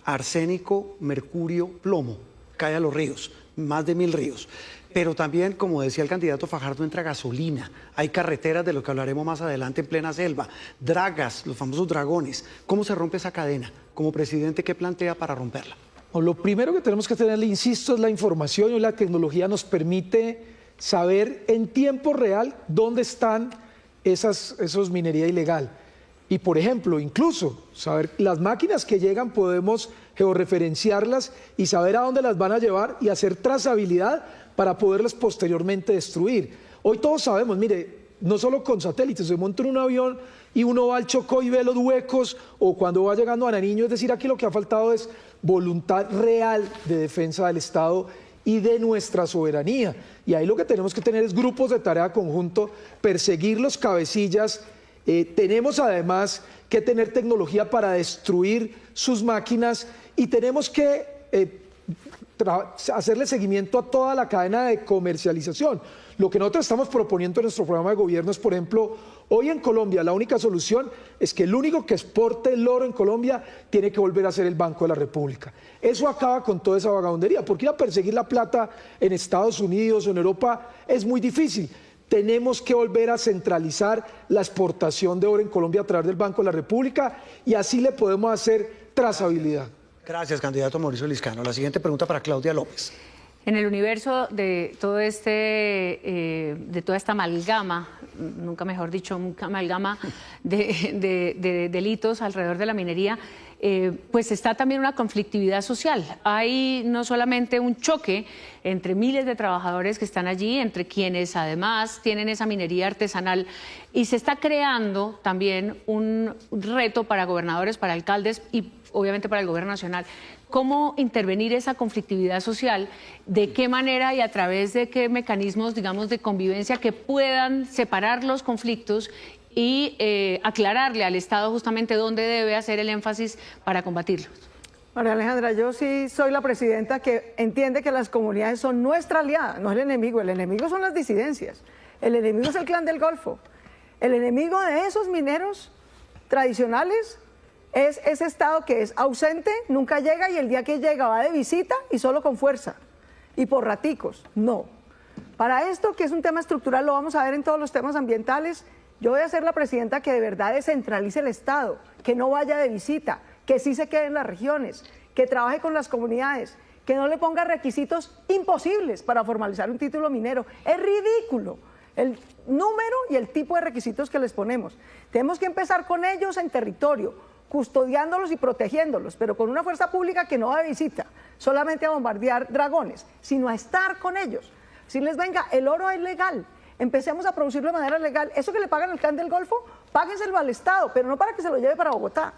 arsénico, mercurio, plomo, cae a los ríos, más de 1000 ríos. Pero también, como decía el candidato Fajardo, entra gasolina, hay carreteras, de lo que hablaremos más adelante, en plena selva, dragas, los famosos dragones. ¿Cómo se rompe esa cadena? Como presidente, ¿qué plantea para romperla? Lo primero que tenemos que tener, le insisto, es la información, y la tecnología nos permite saber en tiempo real dónde están esos minería ilegal. Y, por ejemplo, incluso saber las máquinas que llegan, podemos georreferenciarlas y saber a dónde las van a llevar y hacer trazabilidad para poderlas posteriormente destruir. Hoy todos sabemos, mire, no solo con satélites, se monta en un avión y uno va al Chocó y ve los huecos, o cuando va llegando a Nariño, es decir, aquí lo que ha faltado es voluntad real de defensa del Estado y de nuestra soberanía. Y ahí lo que tenemos que tener es grupos de tarea conjunto, perseguir los cabecillas. Tenemos además que tener tecnología para destruir sus máquinas, y tenemos que hacerle seguimiento a toda la cadena de comercialización. Lo que nosotros estamos proponiendo en nuestro programa de gobierno es, por ejemplo, hoy en Colombia la única solución es que el único que exporte el oro en Colombia tiene que volver a ser el Banco de la República. Eso acaba con toda esa vagabundería, porque ir a perseguir la plata en Estados Unidos o en Europa es muy difícil. Tenemos que volver a centralizar la exportación de oro en Colombia a través del Banco de la República, y así le podemos hacer trazabilidad. Gracias, candidato Mauricio Liscano. La siguiente pregunta para Claudia López. En el universo de todo de toda esta amalgama, nunca mejor dicho, una amalgama de delitos alrededor de la minería, pues está también una conflictividad social. Hay no solamente un choque entre miles de trabajadores que están allí, entre quienes además tienen esa minería artesanal, y se está creando también un reto para gobernadores, para alcaldes y obviamente para el gobierno nacional. ¿Cómo intervenir esa conflictividad social? ¿De qué manera y a través de qué mecanismos, digamos, de convivencia que puedan separar los conflictos y aclararle al Estado justamente dónde debe hacer el énfasis para combatirlos? María Alejandra, yo sí soy la presidenta que entiende que las comunidades son nuestra aliada, no el enemigo son las disidencias, el enemigo es el Clan del Golfo, el enemigo de esos mineros tradicionales es ese Estado que es ausente, nunca llega y el día que llega va de visita y solo con fuerza y por raticos. No. Para esto, que es un tema estructural, lo vamos a ver en todos los temas ambientales. Yo voy a ser la presidenta que de verdad descentralice el Estado, que no vaya de visita, que sí se quede en las regiones, que trabaje con las comunidades, que no le ponga requisitos imposibles para formalizar un título minero. Es ridículo el número y el tipo de requisitos que les ponemos. Tenemos que empezar con ellos en territorio, custodiándolos y protegiéndolos, pero con una fuerza pública que no va de visita, solamente a bombardear dragones, sino a estar con ellos. Si les venga, el oro es legal, empecemos a producirlo de manera legal. Eso que le pagan al Clan del Golfo, páguenselo al Estado, pero no para que se lo lleve para Bogotá,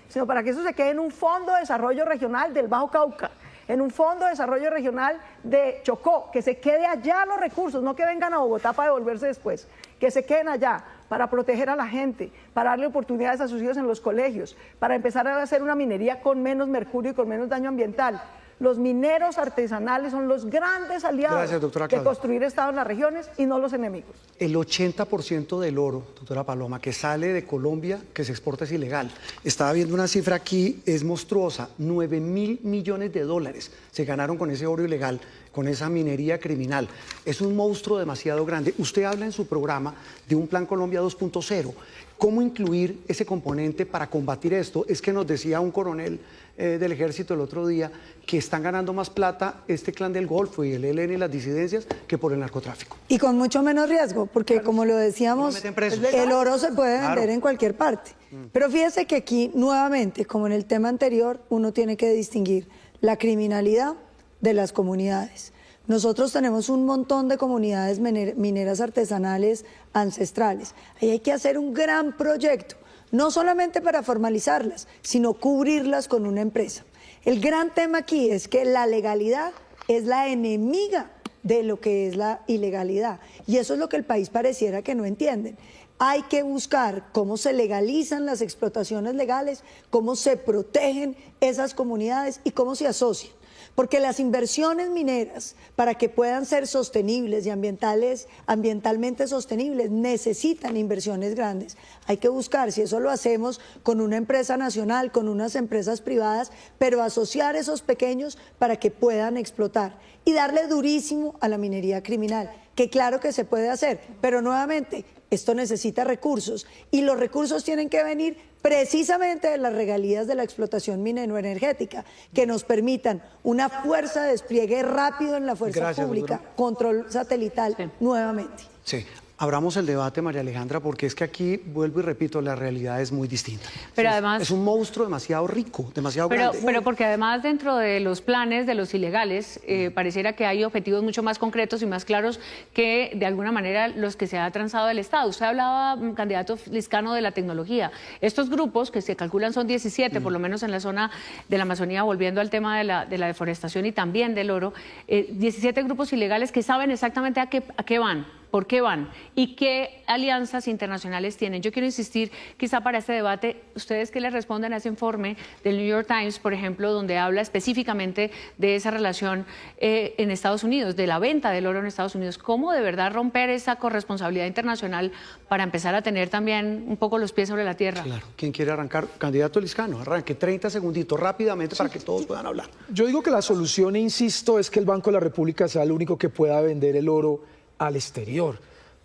sino para que eso se quede en un fondo de desarrollo regional del Bajo Cauca, en un fondo de desarrollo regional de Chocó, que se quede allá los recursos, no que vengan a Bogotá para devolverse después, que se queden allá para proteger a la gente, para darle oportunidades a sus hijos en los colegios, para empezar a hacer una minería con menos mercurio y con menos daño ambiental. Los mineros artesanales son los grandes aliados de construir Estado en las regiones y no los enemigos. El 80% del oro, doctora Paloma, que sale de Colombia, que se exporta, es ilegal. Estaba viendo una cifra aquí, es monstruosa, 9.000 millones de dólares se ganaron con ese oro ilegal, con esa minería criminal. Es un monstruo demasiado grande. Usted habla en su programa de un Plan Colombia 2.0. ¿Cómo incluir ese componente para combatir esto? Es que nos decía un coronel del ejército el otro día que están ganando más plata este Clan del Golfo y el ELN y las disidencias que por el narcotráfico. Y con mucho menos riesgo, porque como lo decíamos, el oro se puede vender en cualquier parte. Pero fíjese que aquí nuevamente, como en el tema anterior, uno tiene que distinguir la criminalidad de las comunidades. Nosotros tenemos un montón de comunidades mineras artesanales ancestrales. Ahí hay que hacer un gran proyecto, no solamente para formalizarlas, sino cubrirlas con una empresa. El gran tema aquí es que la legalidad es la enemiga de lo que es la ilegalidad. Y eso es lo que el país pareciera que no entienden. Hay que buscar cómo se legalizan las explotaciones legales, cómo se protegen esas comunidades y cómo se asocian. Porque las inversiones mineras, para que puedan ser sostenibles y ambientalmente sostenibles, necesitan inversiones grandes. Hay que buscar, si eso lo hacemos con una empresa nacional, con unas empresas privadas, pero asociar esos pequeños para que puedan explotar y darle durísimo a la minería criminal, que claro que se puede hacer, pero nuevamente esto necesita recursos y los recursos tienen que venir precisamente de las regalías de la explotación minero-energética, que nos permitan una fuerza de despliegue rápido en la fuerza pública, control satelital nuevamente. Sí. Abramos el debate, María Alejandra, porque es que aquí, vuelvo y repito, la realidad es muy distinta. Pero además, es un monstruo demasiado rico, demasiado grande. Pero porque además dentro de los planes de los ilegales, pareciera que hay objetivos mucho más concretos y más claros que de alguna manera los que se ha transado del Estado. Usted hablaba, candidato Liscano, de la tecnología. Estos grupos, que se calculan son 17, por lo menos en la zona de la Amazonía, volviendo al tema de la deforestación y también del oro, 17 grupos ilegales que saben exactamente a qué van. ¿Por qué van? ¿Y qué alianzas internacionales tienen? Yo quiero insistir, quizá para este debate, ¿ustedes qué le responden a ese informe del New York Times, por ejemplo, donde habla específicamente de esa relación en Estados Unidos, de la venta del oro en Estados Unidos? ¿Cómo de verdad romper esa corresponsabilidad internacional para empezar a tener también un poco los pies sobre la tierra? Claro. ¿Quién quiere arrancar? Candidato Liscano, arranque 30 segunditos rápidamente para que todos puedan hablar. Yo digo que la solución, e insisto, es que el Banco de la República sea el único que pueda vender el oro al exterior,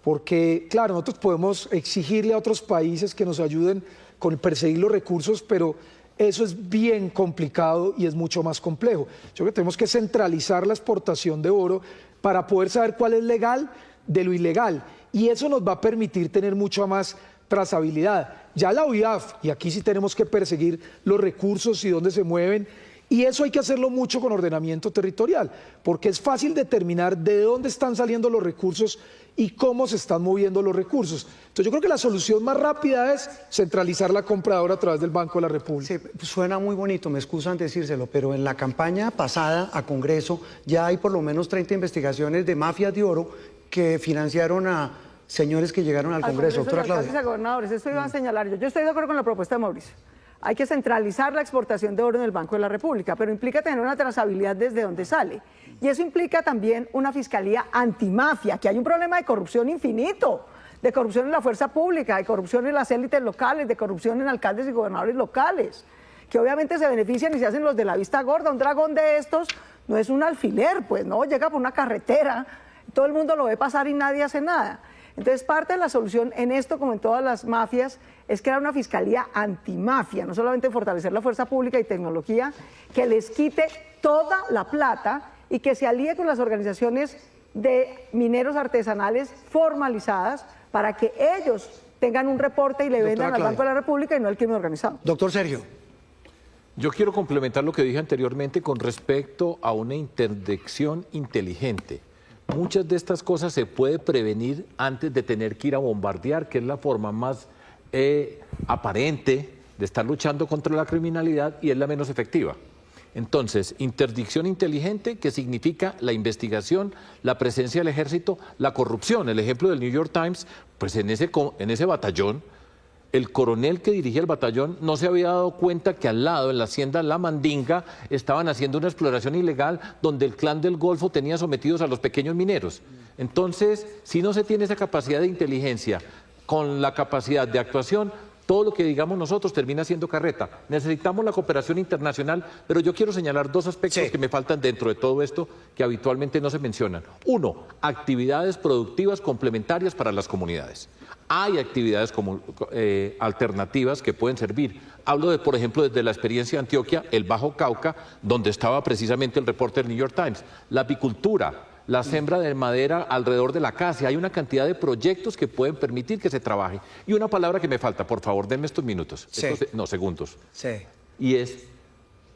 porque claro, nosotros podemos exigirle a otros países que nos ayuden con perseguir los recursos, pero eso es bien complicado y es mucho más complejo. Yo creo que tenemos que centralizar la exportación de oro para poder saber cuál es legal de lo ilegal, y eso nos va a permitir tener mucha más trazabilidad. Ya la OIAF, y aquí sí tenemos que perseguir los recursos y dónde se mueven, y eso hay que hacerlo mucho con ordenamiento territorial, porque es fácil determinar de dónde están saliendo los recursos y cómo se están moviendo los recursos. Entonces yo creo que la solución más rápida es centralizar la compra de oro a través del Banco de la República. Sí, suena muy bonito, me excusan decírselo, pero en la campaña pasada a Congreso ya hay por lo menos 30 investigaciones de mafias de oro que financiaron a señores que llegaron al Congreso. Doctora Claudia. Gobernadores, esto iba a señalar yo. Yo estoy de acuerdo con la propuesta de Mauricio. Hay que centralizar la exportación de oro en el Banco de la República, pero implica tener una trazabilidad desde donde sale. Y eso implica también una fiscalía antimafia, que hay un problema de corrupción infinito, de corrupción en la fuerza pública, de corrupción en las élites locales, de corrupción en alcaldes y gobernadores locales, que obviamente se benefician y se hacen los de la vista gorda. Un dragón de estos no es un alfiler, pues, ¿no? Llega por una carretera, todo el mundo lo ve pasar y nadie hace nada. Entonces, parte de la solución en esto, como en todas las mafias, es crear una fiscalía antimafia, no solamente fortalecer la fuerza pública y tecnología, que les quite toda la plata y que se alíe con las organizaciones de mineros artesanales formalizadas para que ellos tengan un reporte y le vendan al Banco de la República y no al crimen organizado. Doctor Sergio. Yo quiero complementar lo que dije anteriormente con respecto a una interdicción inteligente. Muchas de estas cosas se puede prevenir antes de tener que ir a bombardear, que es la forma más aparente de estar luchando contra la criminalidad y es la menos efectiva. Entonces, interdicción inteligente, que significa la investigación, la presencia del ejército, la corrupción. El ejemplo del New York Times, pues en ese batallón, el coronel que dirigía el batallón no se había dado cuenta que al lado, en la hacienda La Mandinga, estaban haciendo una exploración ilegal donde el clan del Golfo tenía sometidos a los pequeños mineros. Entonces, si no se tiene esa capacidad de inteligencia con la capacidad de actuación, todo lo que digamos nosotros termina siendo carreta. Necesitamos la cooperación internacional, pero yo quiero señalar dos aspectos que me faltan dentro de todo esto que habitualmente no se mencionan. Uno, actividades productivas complementarias para las comunidades. Hay actividades alternativas que pueden servir. Hablo de, por ejemplo, desde la experiencia de Antioquia, el Bajo Cauca, donde estaba precisamente el reporte del New York Times. La apicultura, la siembra de madera alrededor de la casa. Hay una cantidad de proyectos que pueden permitir que se trabaje. Y una palabra que me falta, por favor, denme estos minutos. Sí. Segundos. Sí. Y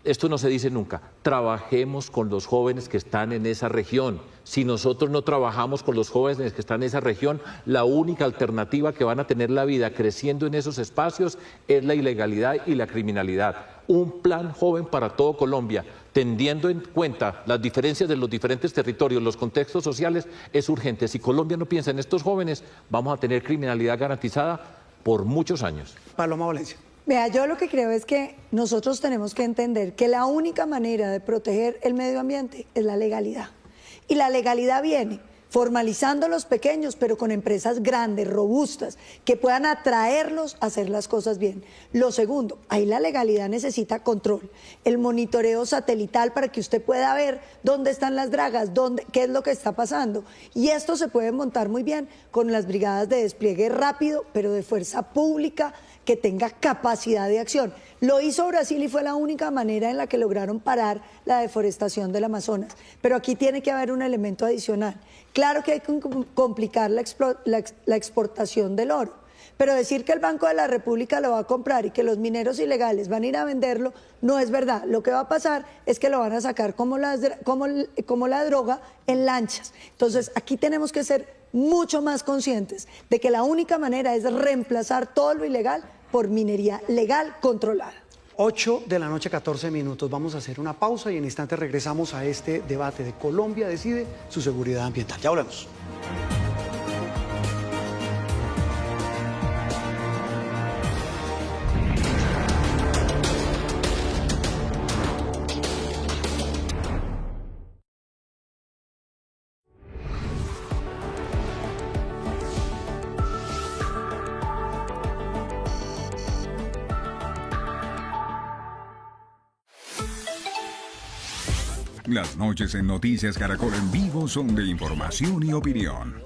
esto no se dice nunca, trabajemos con los jóvenes que están en esa región. Si nosotros no trabajamos con los jóvenes que están en esa región, la única alternativa que van a tener la vida creciendo en esos espacios es la ilegalidad y la criminalidad. Un plan joven para todo Colombia, teniendo en cuenta las diferencias de los diferentes territorios, los contextos sociales, es urgente. Si Colombia no piensa en estos jóvenes, vamos a tener criminalidad garantizada por muchos años. Paloma Valencia. Vea, yo lo que creo es que nosotros tenemos que entender que la única manera de proteger el medio ambiente es la legalidad. Y la legalidad viene formalizando a los pequeños, pero con empresas grandes, robustas, que puedan atraerlos a hacer las cosas bien. Lo segundo, ahí la legalidad necesita control, el monitoreo satelital para que usted pueda ver dónde están las dragas, qué es lo que está pasando. Y esto se puede montar muy bien con las brigadas de despliegue rápido, pero de fuerza pública, que tenga capacidad de acción. Lo hizo Brasil y fue la única manera en la que lograron parar la deforestación del Amazonas. Pero aquí tiene que haber un elemento adicional. Claro que hay que complicar la exportación del oro, pero decir que el Banco de la República lo va a comprar y que los mineros ilegales van a ir a venderlo, no es verdad. Lo que va a pasar es que lo van a sacar como la droga en lanchas. Entonces, aquí tenemos que ser mucho más conscientes de que la única manera es reemplazar todo lo ilegal por minería legal controlada. 8 de la noche, 14 minutos. Vamos a hacer una pausa y en instantes regresamos a este debate de Colombia decide su seguridad ambiental. Ya volvemos. Las noches en Noticias Caracol en vivo son de información y opinión.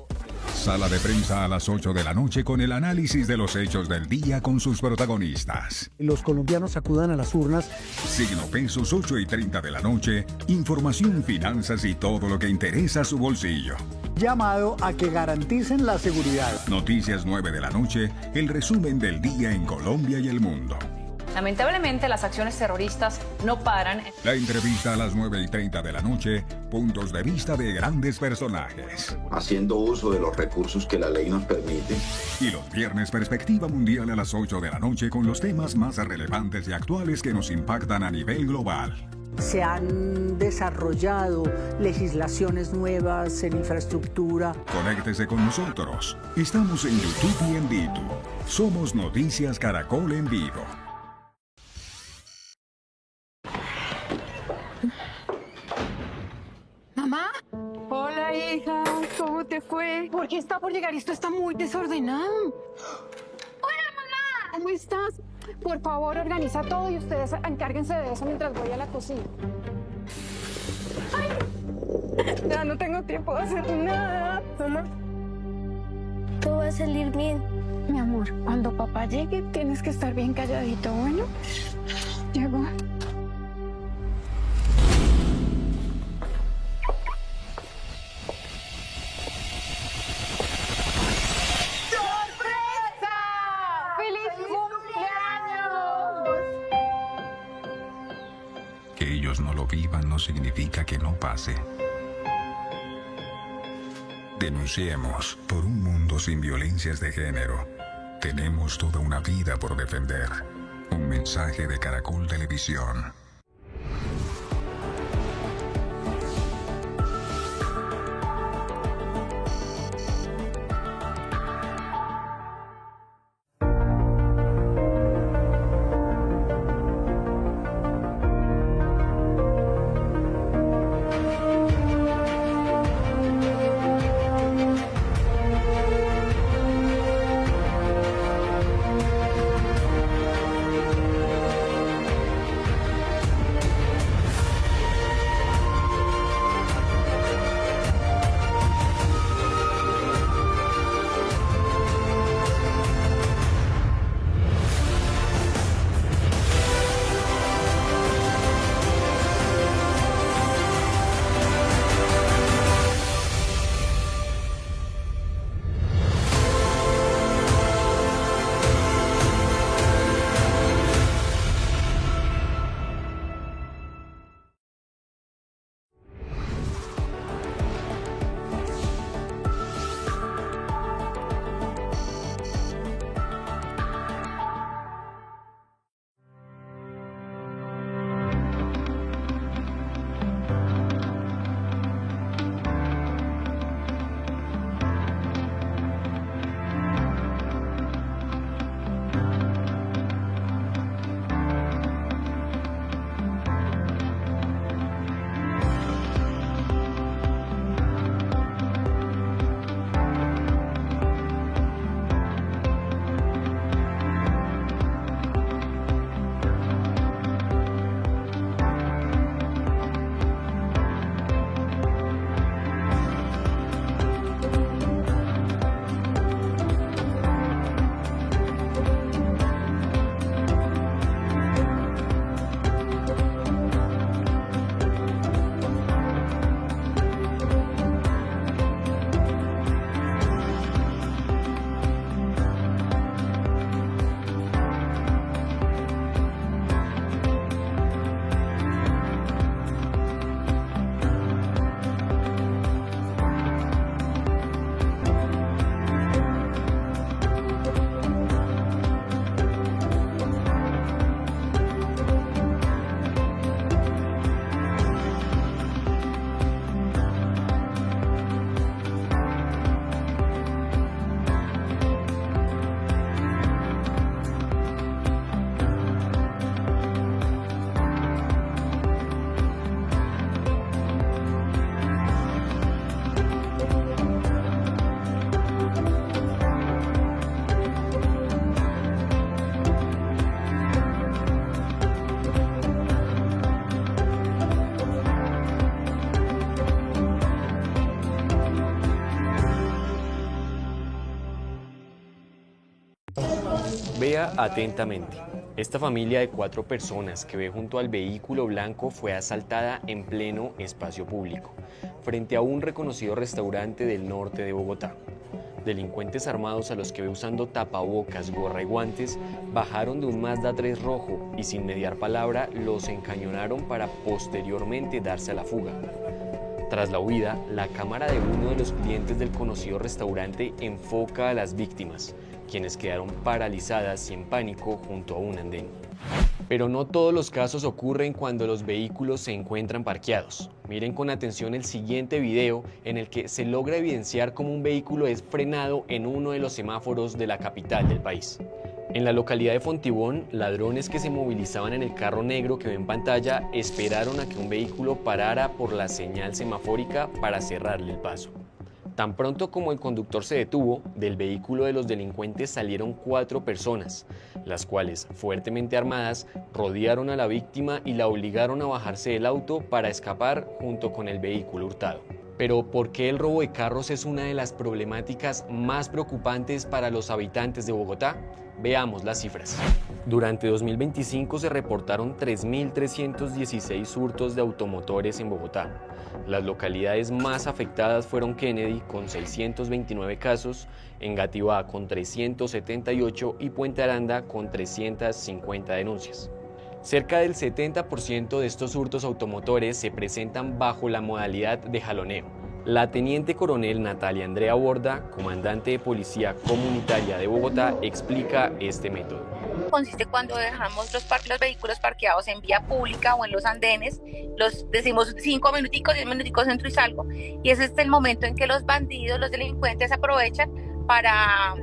Sala de prensa a las 8 de la noche con el análisis de los hechos del día con sus protagonistas. Los colombianos acudan a las urnas. Signo Pesos, 8:30 de la noche. Información, finanzas y todo lo que interesa a su bolsillo. Llamado a que garanticen la seguridad. Noticias 9 de la noche. El resumen del día en Colombia y el mundo. Lamentablemente, las acciones terroristas no paran. La entrevista a las 9:30 de la noche. Puntos de vista de grandes personajes. Haciendo uso de los recursos que la ley nos permite. Y los viernes, Perspectiva Mundial a las 8 de la noche con los temas más relevantes y actuales que nos impactan a nivel global. Se han desarrollado legislaciones nuevas en infraestructura. Conéctese con nosotros. Estamos en YouTube y en Ditu. Somos Noticias Caracol en vivo. ¿Mamá? Hola, hija. ¿Cómo te fue? ¿Por qué está por llegar? Esto está muy desordenado. ¡Hola, mamá! ¿Cómo estás? Por favor, organiza todo y ustedes encárguense de eso mientras voy a la cocina. ¡Ay! Ya no tengo tiempo de hacer nada. Mamá, todo va a salir bien. Mi amor, cuando papá llegue, tienes que estar bien calladito, ¿bueno? Llegó. Que ellos no lo vivan no significa que no pase. Denunciemos por un mundo sin violencias de género. Tenemos toda una vida por defender. Un mensaje de Caracol Televisión. Vea atentamente. Esta familia de 4 personas que ve junto al vehículo blanco fue asaltada en pleno espacio público, frente a un reconocido restaurante del norte de Bogotá. Delincuentes armados a los que ve usando tapabocas, gorra y guantes bajaron de un Mazda 3 rojo y sin mediar palabra los encañonaron para posteriormente darse a la fuga. Tras la huida, la cámara de uno de los clientes del conocido restaurante enfoca a las víctimas, quienes quedaron paralizadas y en pánico junto a un andén. Pero no todos los casos ocurren cuando los vehículos se encuentran parqueados. Miren con atención el siguiente video en el que se logra evidenciar cómo un vehículo es frenado en uno de los semáforos de la capital del país. En la localidad de Fontibón, ladrones que se movilizaban en el carro negro que ven en pantalla esperaron a que un vehículo parara por la señal semafórica para cerrarle el paso. Tan pronto como el conductor se detuvo, del vehículo de los delincuentes salieron 4 personas, las cuales, fuertemente armadas, rodearon a la víctima y la obligaron a bajarse del auto para escapar junto con el vehículo hurtado. Pero ¿por qué el robo de carros es una de las problemáticas más preocupantes para los habitantes de Bogotá? Veamos las cifras. Durante 2025 se reportaron 3.316 hurtos de automotores en Bogotá. Las localidades más afectadas fueron Kennedy con 629 casos, Engativá con 378 y Puente Aranda con 350 denuncias. Cerca del 70% de estos hurtos automotores se presentan bajo la modalidad de jaloneo. La teniente coronel Natalia Andrea Borda, comandante de Policía Comunitaria de Bogotá, explica este método. Consiste cuando dejamos los vehículos parqueados en vía pública o en los andenes, los decimos 5 minuticos, 10 minuticos entro y salgo, y ese es el momento en que los bandidos, los delincuentes aprovechan para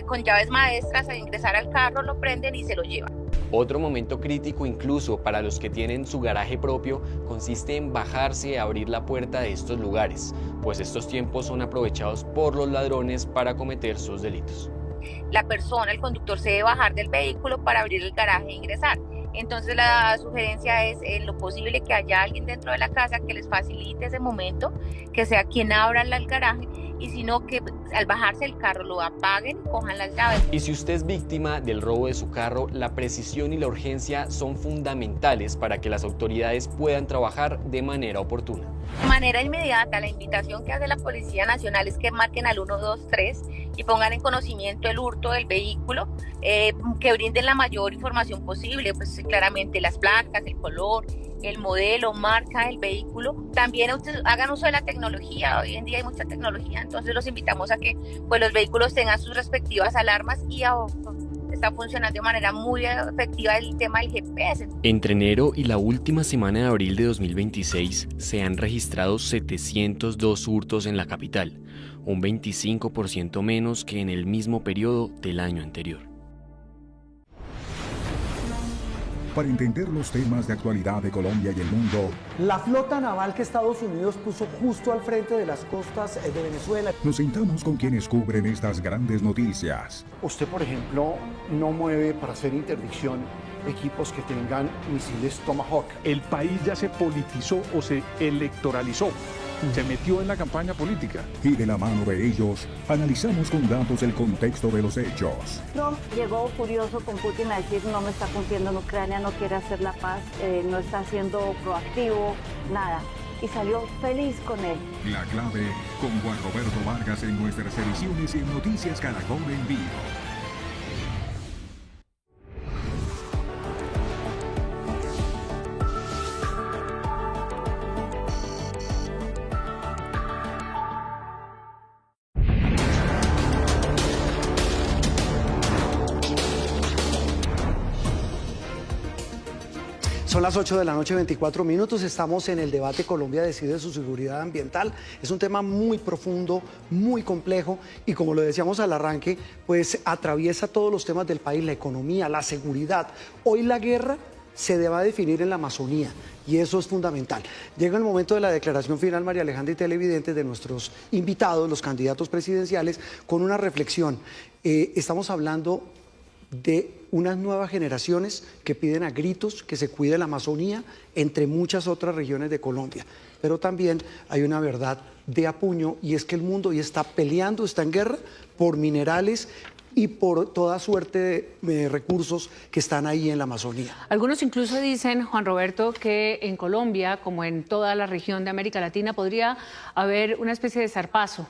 con llaves maestras ingresar al carro, lo prenden y se lo llevan. Otro momento crítico incluso para los que tienen su garaje propio consiste en bajarse y abrir la puerta de estos lugares, pues estos tiempos son aprovechados por los ladrones para cometer sus delitos. La persona, el conductor, se debe bajar del vehículo para abrir el garaje e ingresar. Entonces la sugerencia es en lo posible que haya alguien dentro de la casa que les facilite ese momento, que sea quien abra el garaje, y si no, que al bajarse el carro lo apaguen y cojan las llaves. Y si usted es víctima del robo de su carro, la precisión y la urgencia son fundamentales para que las autoridades puedan trabajar de manera oportuna. De manera inmediata, la invitación que hace la Policía Nacional es que marquen al 123 y pongan en conocimiento el hurto del vehículo, que brinden la mayor información posible, pues claramente las placas, el color, el modelo, marca del vehículo. También hagan uso de la tecnología, hoy en día hay mucha tecnología, entonces los invitamos a que pues, los vehículos tengan sus respectivas alarmas y está funcionando de manera muy efectiva el tema del GPS. Entre enero y la última semana de abril de 2026 se han registrado 702 hurtos en la capital, un 25% menos que en el mismo periodo del año anterior. Para entender los temas de actualidad de Colombia y el mundo, La flota naval que Estados Unidos puso justo al frente de las costas de Venezuela. nos sentamos con quienes cubren estas grandes noticias. Usted, por ejemplo, no mueve para hacer interdicción equipos que tengan misiles Tomahawk. El país ya se politizó o se electoralizó. Se metió en la campaña política. Y de la mano de ellos, analizamos con datos el contexto de los hechos. Trump llegó furioso con Putin a decir no me está cumpliendo en Ucrania, no quiere hacer la paz, no está siendo proactivo, nada. Y salió feliz con él. La clave con Juan Roberto Vargas en nuestras ediciones y en Noticias Caracol en vivo. Son las 8 de la noche, 24 minutos. Estamos en el debate Colombia decide su seguridad ambiental. Es un tema muy profundo, muy complejo y como lo decíamos al arranque, pues atraviesa todos los temas del país, la economía, la seguridad. Hoy la guerra se va a definir en la Amazonía y eso es fundamental. Llega el momento de la declaración final, María Alejandra, y televidentes, de nuestros invitados, los candidatos presidenciales, con una reflexión. Estamos hablando de unas nuevas generaciones que piden a gritos que se cuide la Amazonía, entre muchas otras regiones de Colombia. Pero también hay una verdad de a puño y es que el mundo hoy está peleando, está en guerra por minerales y por toda suerte de recursos que están ahí en la Amazonía. Algunos incluso dicen, Juan Roberto, que en Colombia, como en toda la región de América Latina, podría haber una especie de zarpazo,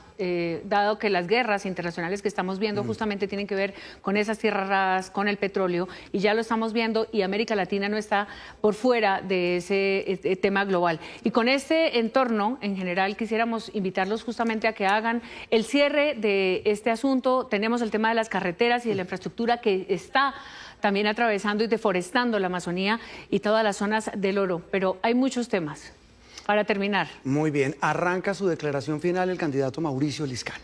dado que las guerras internacionales que estamos viendo justamente tienen que ver con esas tierras raras, con el petróleo, y ya lo estamos viendo, y América Latina no está por fuera de ese tema global. Y con este entorno, en general, quisiéramos invitarlos justamente a que hagan el cierre de este asunto. Tenemos el tema de las carreteras y de la infraestructura que está también atravesando y deforestando la Amazonía y todas las zonas del oro, pero hay muchos temas. Para terminar. Muy bien, arranca su declaración final el candidato Mauricio Liscano.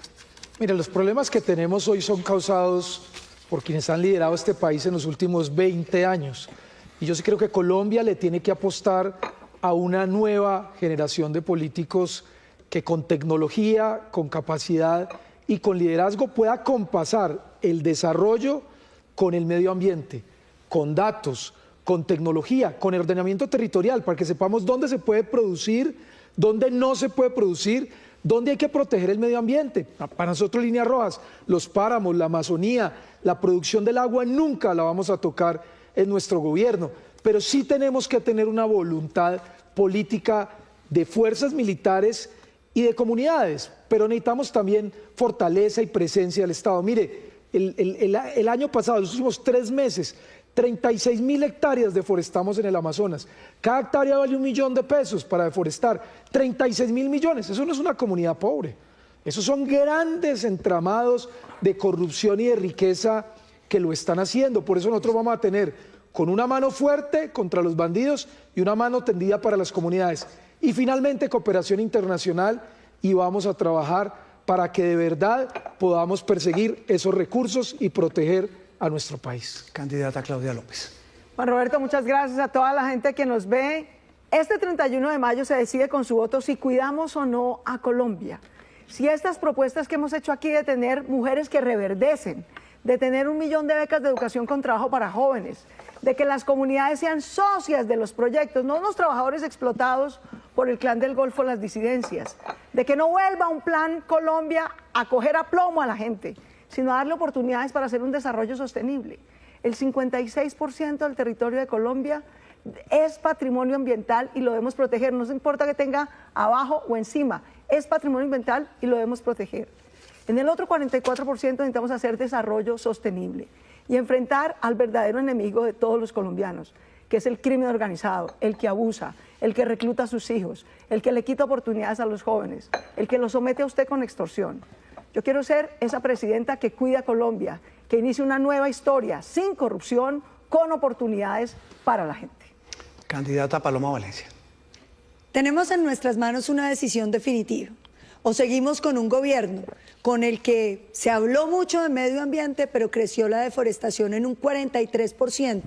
Mire, los problemas que tenemos hoy son causados por quienes han liderado este país en los últimos 20 años. Y yo sí creo que Colombia le tiene que apostar a una nueva generación de políticos que con tecnología, con capacidad y con liderazgo pueda compasar el desarrollo con el medio ambiente, con datos, con tecnología, con el ordenamiento territorial, para que sepamos dónde se puede producir, dónde no se puede producir, dónde hay que proteger el medio ambiente. Para nosotros, líneas rojas, los páramos, la Amazonía, la producción del agua nunca la vamos a tocar en nuestro gobierno, pero sí tenemos que tener una voluntad política de fuerzas militares y de comunidades, pero necesitamos también fortaleza y presencia del Estado. Mire, el año pasado, los últimos 3 meses, 36.000 hectáreas deforestamos en el Amazonas. Cada hectárea vale $1 millón para deforestar. 36.000 millones. Eso no es una comunidad pobre. Esos son grandes entramados de corrupción y de riqueza que lo están haciendo. Por eso nosotros vamos a tener con una mano fuerte contra los bandidos y una mano tendida para las comunidades. Y finalmente cooperación internacional, y vamos a trabajar para que de verdad podamos perseguir esos recursos y proteger a nuestro país. Candidata Claudia López. Juan Roberto, muchas gracias a toda la gente que nos ve. Este 31 de mayo se decide con su voto si cuidamos o no a Colombia. Si estas propuestas que hemos hecho aquí de tener mujeres que reverdecen, de tener 1 millón de becas de educación con trabajo para jóvenes, de que las comunidades sean socias de los proyectos, no los trabajadores explotados por el clan del Golfo, las disidencias, de que no vuelva un plan Colombia a coger a plomo a la gente, sino a darle oportunidades para hacer un desarrollo sostenible. El 56% del territorio de Colombia es patrimonio ambiental y lo debemos proteger, no importa que tenga abajo o encima, es patrimonio ambiental y lo debemos proteger. En el otro 44% necesitamos hacer desarrollo sostenible y enfrentar al verdadero enemigo de todos los colombianos, que es el crimen organizado, el que abusa, el que recluta a sus hijos, el que le quita oportunidades a los jóvenes, el que lo somete a usted con extorsión. Yo quiero ser esa presidenta que cuida a Colombia, que inicie una nueva historia, sin corrupción, con oportunidades para la gente. Candidata Paloma Valencia. Tenemos en nuestras manos una decisión definitiva. O seguimos con un gobierno con el que se habló mucho de medio ambiente, pero creció la deforestación en un 43%.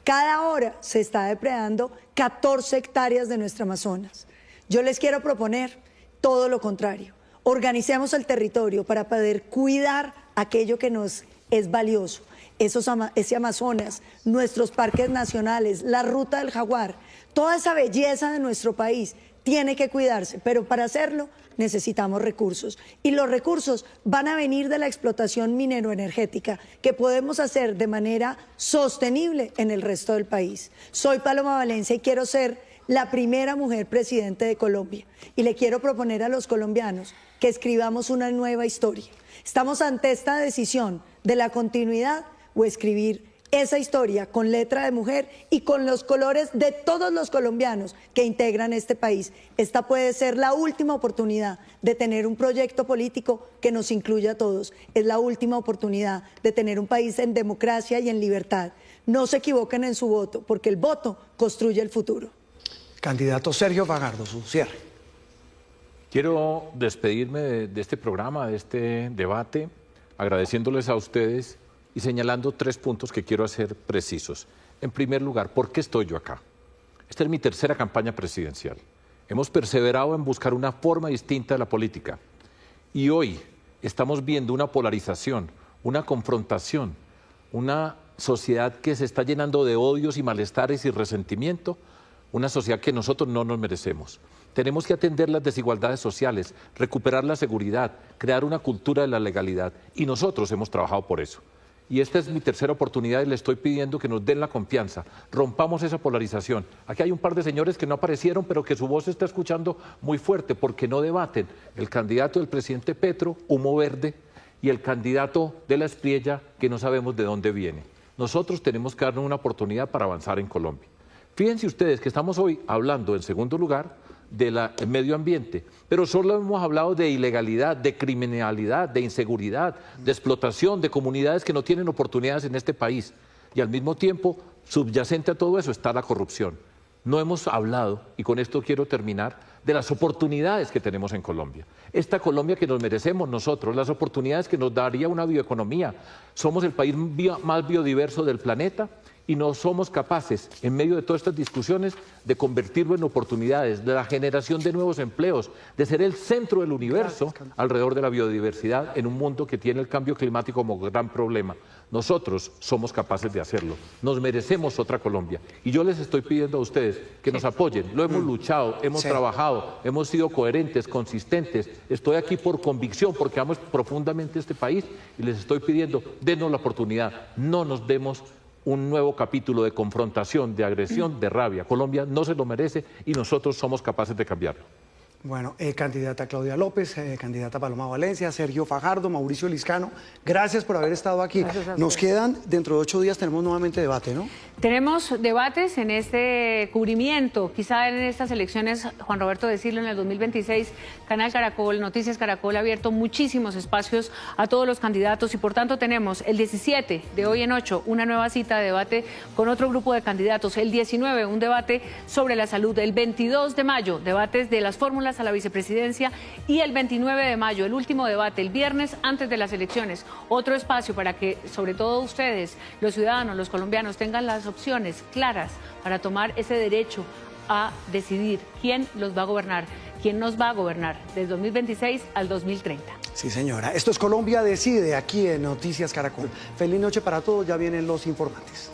Cada hora se está depredando 14 hectáreas de nuestro Amazonas. Yo les quiero proponer todo lo contrario. Organicemos el territorio para poder cuidar aquello que nos es valioso. Ese Amazonas, nuestros parques nacionales, la ruta del jaguar, toda esa belleza de nuestro país tiene que cuidarse, pero para hacerlo necesitamos recursos. Y los recursos van a venir de la explotación mineroenergética que podemos hacer de manera sostenible en el resto del país. Soy Paloma Valencia y quiero ser la primera mujer presidente de Colombia. Y le quiero proponer a los colombianos que escribamos una nueva historia. Estamos ante esta decisión de la continuidad o escribir esa historia con letra de mujer y con los colores de todos los colombianos que integran este país. Esta puede ser la última oportunidad de tener un proyecto político que nos incluya a todos. Es la última oportunidad de tener un país en democracia y en libertad. No se equivoquen en su voto, porque el voto construye el futuro. Candidato Sergio Fajardo, su cierre. Quiero despedirme de este programa, de este debate, agradeciéndoles a ustedes y señalando 3 puntos que quiero hacer precisos. En primer lugar, ¿por qué estoy yo acá? Esta es mi tercera campaña presidencial. Hemos perseverado en buscar una forma distinta de la política. Y hoy estamos viendo una polarización, una confrontación, una sociedad que se está llenando de odios y malestares y resentimiento, una sociedad que nosotros no nos merecemos. Tenemos que atender las desigualdades sociales, recuperar la seguridad, crear una cultura de la legalidad. Y nosotros hemos trabajado por eso. Y esta es mi tercera oportunidad y le estoy pidiendo que nos den la confianza, rompamos esa polarización. Aquí hay un par de señores que no aparecieron, pero que su voz se está escuchando muy fuerte porque no debaten. El candidato del presidente Petro, humo verde, y el candidato de la Espriella, que no sabemos de dónde viene. Nosotros tenemos que darnos una oportunidad para avanzar en Colombia. Fíjense ustedes que estamos hoy hablando, en segundo lugar, del medio ambiente, pero solo hemos hablado de ilegalidad, de criminalidad, de inseguridad, de explotación, de comunidades que no tienen oportunidades en este país. Y al mismo tiempo, subyacente a todo eso está la corrupción. No hemos hablado, y con esto quiero terminar, de las oportunidades que tenemos en Colombia. Esta Colombia que nos merecemos nosotros, las oportunidades que nos daría una bioeconomía. Somos el país más biodiverso del planeta y no somos capaces, en medio de todas estas discusiones, de convertirlo en oportunidades, de la generación de nuevos empleos, de ser el centro del universo alrededor de la biodiversidad en un mundo que tiene el cambio climático como gran problema. Nosotros somos capaces de hacerlo. Nos merecemos otra Colombia. Y yo les estoy pidiendo a ustedes que nos apoyen. Lo hemos luchado, hemos trabajado, hemos sido coherentes, consistentes. Estoy aquí por convicción, porque amo profundamente este país y les estoy pidiendo, denos la oportunidad. No nos demos un nuevo capítulo de confrontación, de agresión, de rabia. Colombia no se lo merece y nosotros somos capaces de cambiarlo. Bueno, candidata Claudia López, candidata Paloma Valencia, Sergio Fajardo, Mauricio Liscano, gracias por haber estado aquí. Nos quedan, dentro de 8 días tenemos nuevamente debate, ¿no? Tenemos debates en este cubrimiento, quizá en estas elecciones, Juan Roberto, decirlo, en el 2026, Canal Caracol, Noticias Caracol ha abierto muchísimos espacios a todos los candidatos y por tanto tenemos el 17 de hoy en 8, una nueva cita de debate con otro grupo de candidatos, el 19, un debate sobre la salud, el 22 de mayo, debates de las fórmulas a la vicepresidencia y el 29 de mayo, el último debate, el viernes antes de las elecciones, otro espacio para que sobre todo ustedes, los ciudadanos, los colombianos, tengan las opciones claras para tomar ese derecho a decidir quién los va a gobernar, quién nos va a gobernar desde 2026 al 2030. Sí, señora. Esto es Colombia Decide aquí en Noticias Caracol. Feliz noche para todos, ya vienen los informantes.